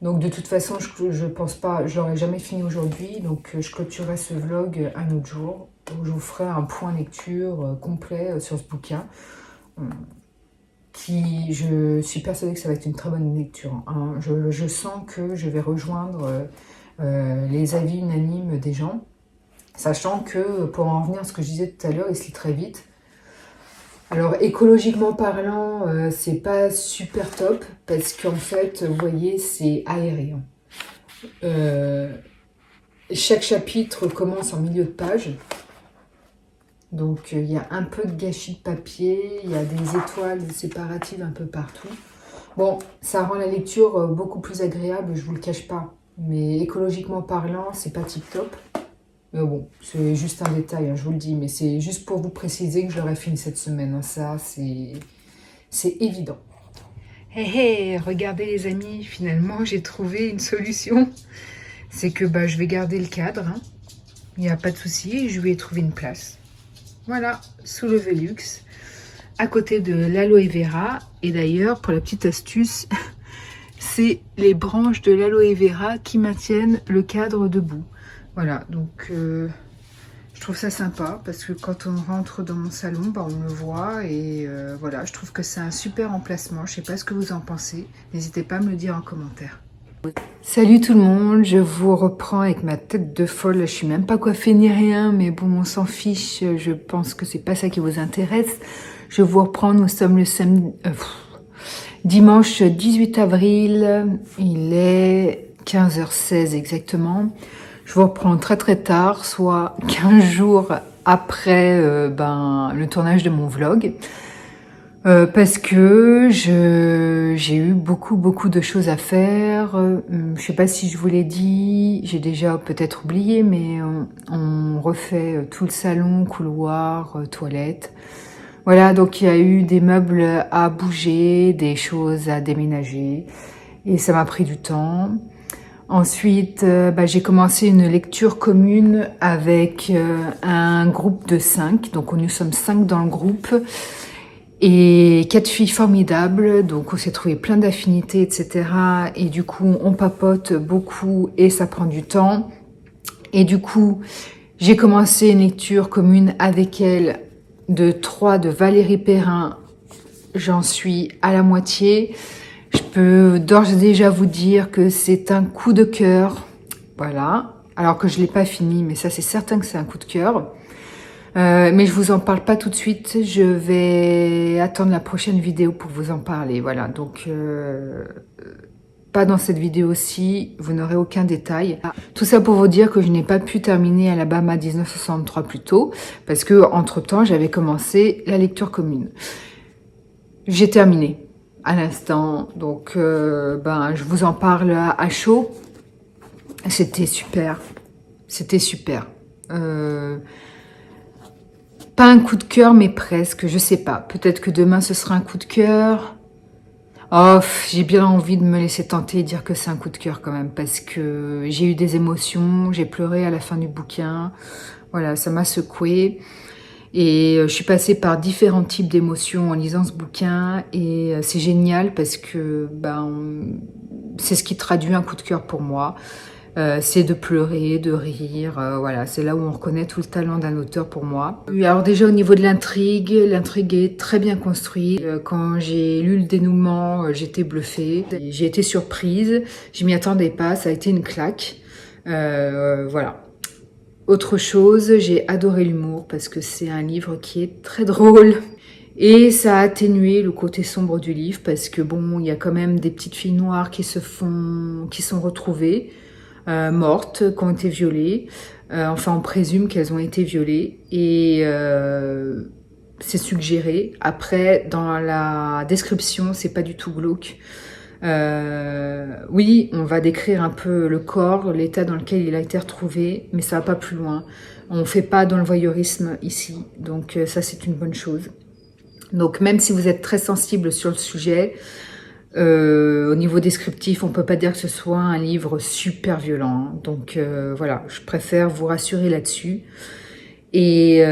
Donc de toute façon, je pense pas, je l'aurai jamais fini aujourd'hui. Donc je clôturerai ce vlog un autre jour où je vous ferai un point lecture complet sur ce bouquin. Je suis persuadée que ça va être une très bonne lecture. Hein. Je sens que je vais rejoindre les avis unanimes des gens. Sachant que, pour en revenir à ce que je disais tout à l'heure, il se lit très vite. Alors, écologiquement parlant, c'est pas super top, parce qu'en fait, vous voyez, c'est aérien. Chaque chapitre commence en milieu de page. Donc, il y a un peu de gâchis de papier, il y a des étoiles séparatives un peu partout. Bon, ça rend la lecture beaucoup plus agréable, je vous le cache pas. Mais écologiquement parlant, c'est pas tip top. Mais bon, c'est juste un détail, hein, je vous le dis, mais c'est juste pour vous préciser que je l'aurais fini cette semaine. Hein, ça, c'est évident. Hé hé, regardez les amis, finalement j'ai trouvé une solution. C'est que je vais garder le cadre, hein. Il n'y a pas de souci, je lui ai trouvé une place. Voilà, sous le Velux, à côté de l'aloe vera. Et d'ailleurs, pour la petite astuce, c'est les branches de l'aloe vera qui maintiennent le cadre debout. Voilà, donc je trouve ça sympa parce que quand on rentre dans mon salon, on le voit et voilà, je trouve que c'est un super emplacement. Je sais pas ce que vous en pensez, n'hésitez pas à me le dire en commentaire. Salut tout le monde, je vous reprends avec ma tête de folle, je suis même pas coiffée ni rien, mais bon, on s'en fiche, je pense que c'est pas ça qui vous intéresse. Je vous reprends, nous sommes le dimanche 18 avril, il est 15h16 exactement. Je vous reprends très très tard, soit 15 jours après le tournage de mon vlog. Parce que j'ai eu beaucoup de choses à faire. Je sais pas si je vous l'ai dit, j'ai déjà peut-être oublié, mais on refait tout le salon, couloir, toilette. Voilà, donc il y a eu des meubles à bouger, des choses à déménager, et ça m'a pris du temps. Ensuite, j'ai commencé une lecture commune avec un groupe de 5. Donc, nous sommes 5 dans le groupe. Et 4 filles formidables. Donc, on s'est trouvé plein d'affinités, etc. Et du coup, on papote beaucoup et ça prend du temps. Et du coup, j'ai commencé une lecture commune avec elle de 3 de Valérie Perrin. J'en suis à la moitié. Je peux d'ores et déjà vous dire que c'est un coup de cœur. Voilà. Alors que je ne l'ai pas fini, mais ça c'est certain que c'est un coup de cœur. Mais je vous en parle pas tout de suite. Je vais attendre la prochaine vidéo pour vous en parler. Voilà, donc pas dans cette vidéo-ci, vous n'aurez aucun détail. Tout ça pour vous dire que je n'ai pas pu terminer Alabama 1963 plus tôt, parce que entre-temps, j'avais commencé la lecture commune. J'ai terminé à l'instant, donc je vous en parle à chaud. C'était super, c'était super. Pas un coup de cœur, mais presque, je sais pas. Peut-être que demain ce sera un coup de cœur. Oh, j'ai bien envie de me laisser tenter et dire que c'est un coup de cœur quand même, parce que j'ai eu des émotions, j'ai pleuré à la fin du bouquin, voilà, ça m'a secouée. Et je suis passée par différents types d'émotions en lisant ce bouquin, et c'est génial parce que c'est ce qui traduit un coup de cœur pour moi. C'est de pleurer, de rire, voilà, c'est là où on reconnaît tout le talent d'un auteur pour moi. Alors déjà au niveau de l'intrigue est très bien construite. Quand j'ai lu le dénouement, j'étais bluffée, j'ai été surprise, je m'y attendais pas, ça a été une claque, voilà. Autre chose, j'ai adoré l'humour parce que c'est un livre qui est très drôle. Et ça a atténué le côté sombre du livre parce que bon, il y a quand même des petites filles noires qui sont retrouvées, mortes, qui ont été violées. Enfin, on présume qu'elles ont été violées et c'est suggéré. Après, dans la description, c'est pas du tout glauque. Oui, on va décrire un peu le corps, l'état dans lequel il a été retrouvé, mais ça va pas plus loin. On fait pas dans le voyeurisme ici, donc ça c'est une bonne chose. Donc même si vous êtes très sensible sur le sujet, au niveau descriptif, on peut pas dire que ce soit un livre super violent. Donc voilà, je préfère vous rassurer là-dessus. Et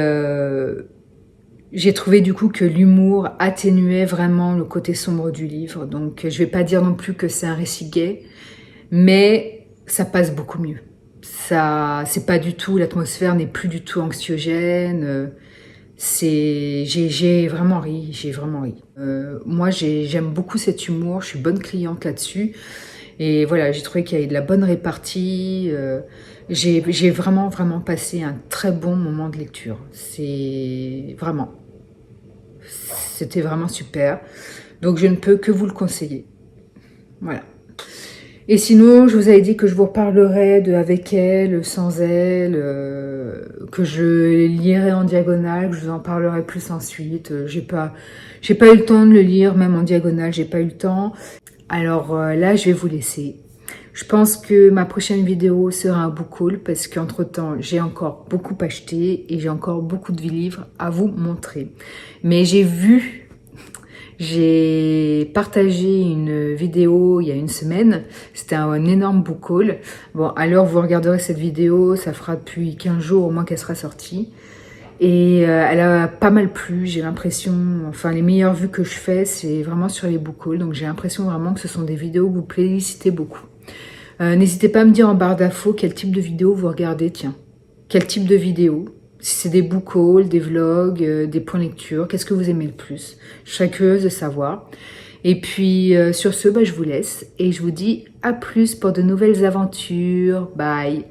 j'ai trouvé du coup que l'humour atténuait vraiment le côté sombre du livre. Donc je vais pas dire non plus que c'est un récit gay, mais ça passe beaucoup mieux. Ça, c'est pas du tout, l'atmosphère n'est plus du tout anxiogène. J'ai vraiment ri, moi, j'aime beaucoup cet humour, je suis bonne cliente là-dessus. Et voilà, j'ai trouvé qu'il y avait de la bonne répartie. J'ai vraiment passé un très bon moment de lecture. C'était vraiment super. Donc, je ne peux que vous le conseiller. Voilà. Et sinon, je vous avais dit que je vous reparlerai de Avec elle, Sans elle, que je lirai en diagonale, que je vous en parlerai plus ensuite. J'ai pas eu le temps de le lire, même en diagonale, j'ai pas eu le temps. Alors là, je vais vous laisser. Je pense que ma prochaine vidéo sera un book haul parce qu'entre-temps, j'ai encore beaucoup acheté et j'ai encore beaucoup de livres à vous montrer. Mais j'ai partagé une vidéo il y a une semaine, c'était un énorme book haul. Bon, à l'heure où vous regarderez cette vidéo, ça fera depuis 15 jours au moins qu'elle sera sortie. Et elle a pas mal plu, j'ai l'impression, enfin les meilleures vues que je fais, c'est vraiment sur les book hauls. Donc j'ai l'impression vraiment que ce sont des vidéos que vous plébiscitez beaucoup. N'hésitez pas à me dire en barre d'infos quel type de vidéo vous regardez, tiens. Quel type de vidéo? Si c'est des book hauls, des vlogs, des points lecture, qu'est-ce que vous aimez le plus? Je serais curieuse de savoir. Et puis sur ce, je vous laisse et je vous dis à plus pour de nouvelles aventures. Bye!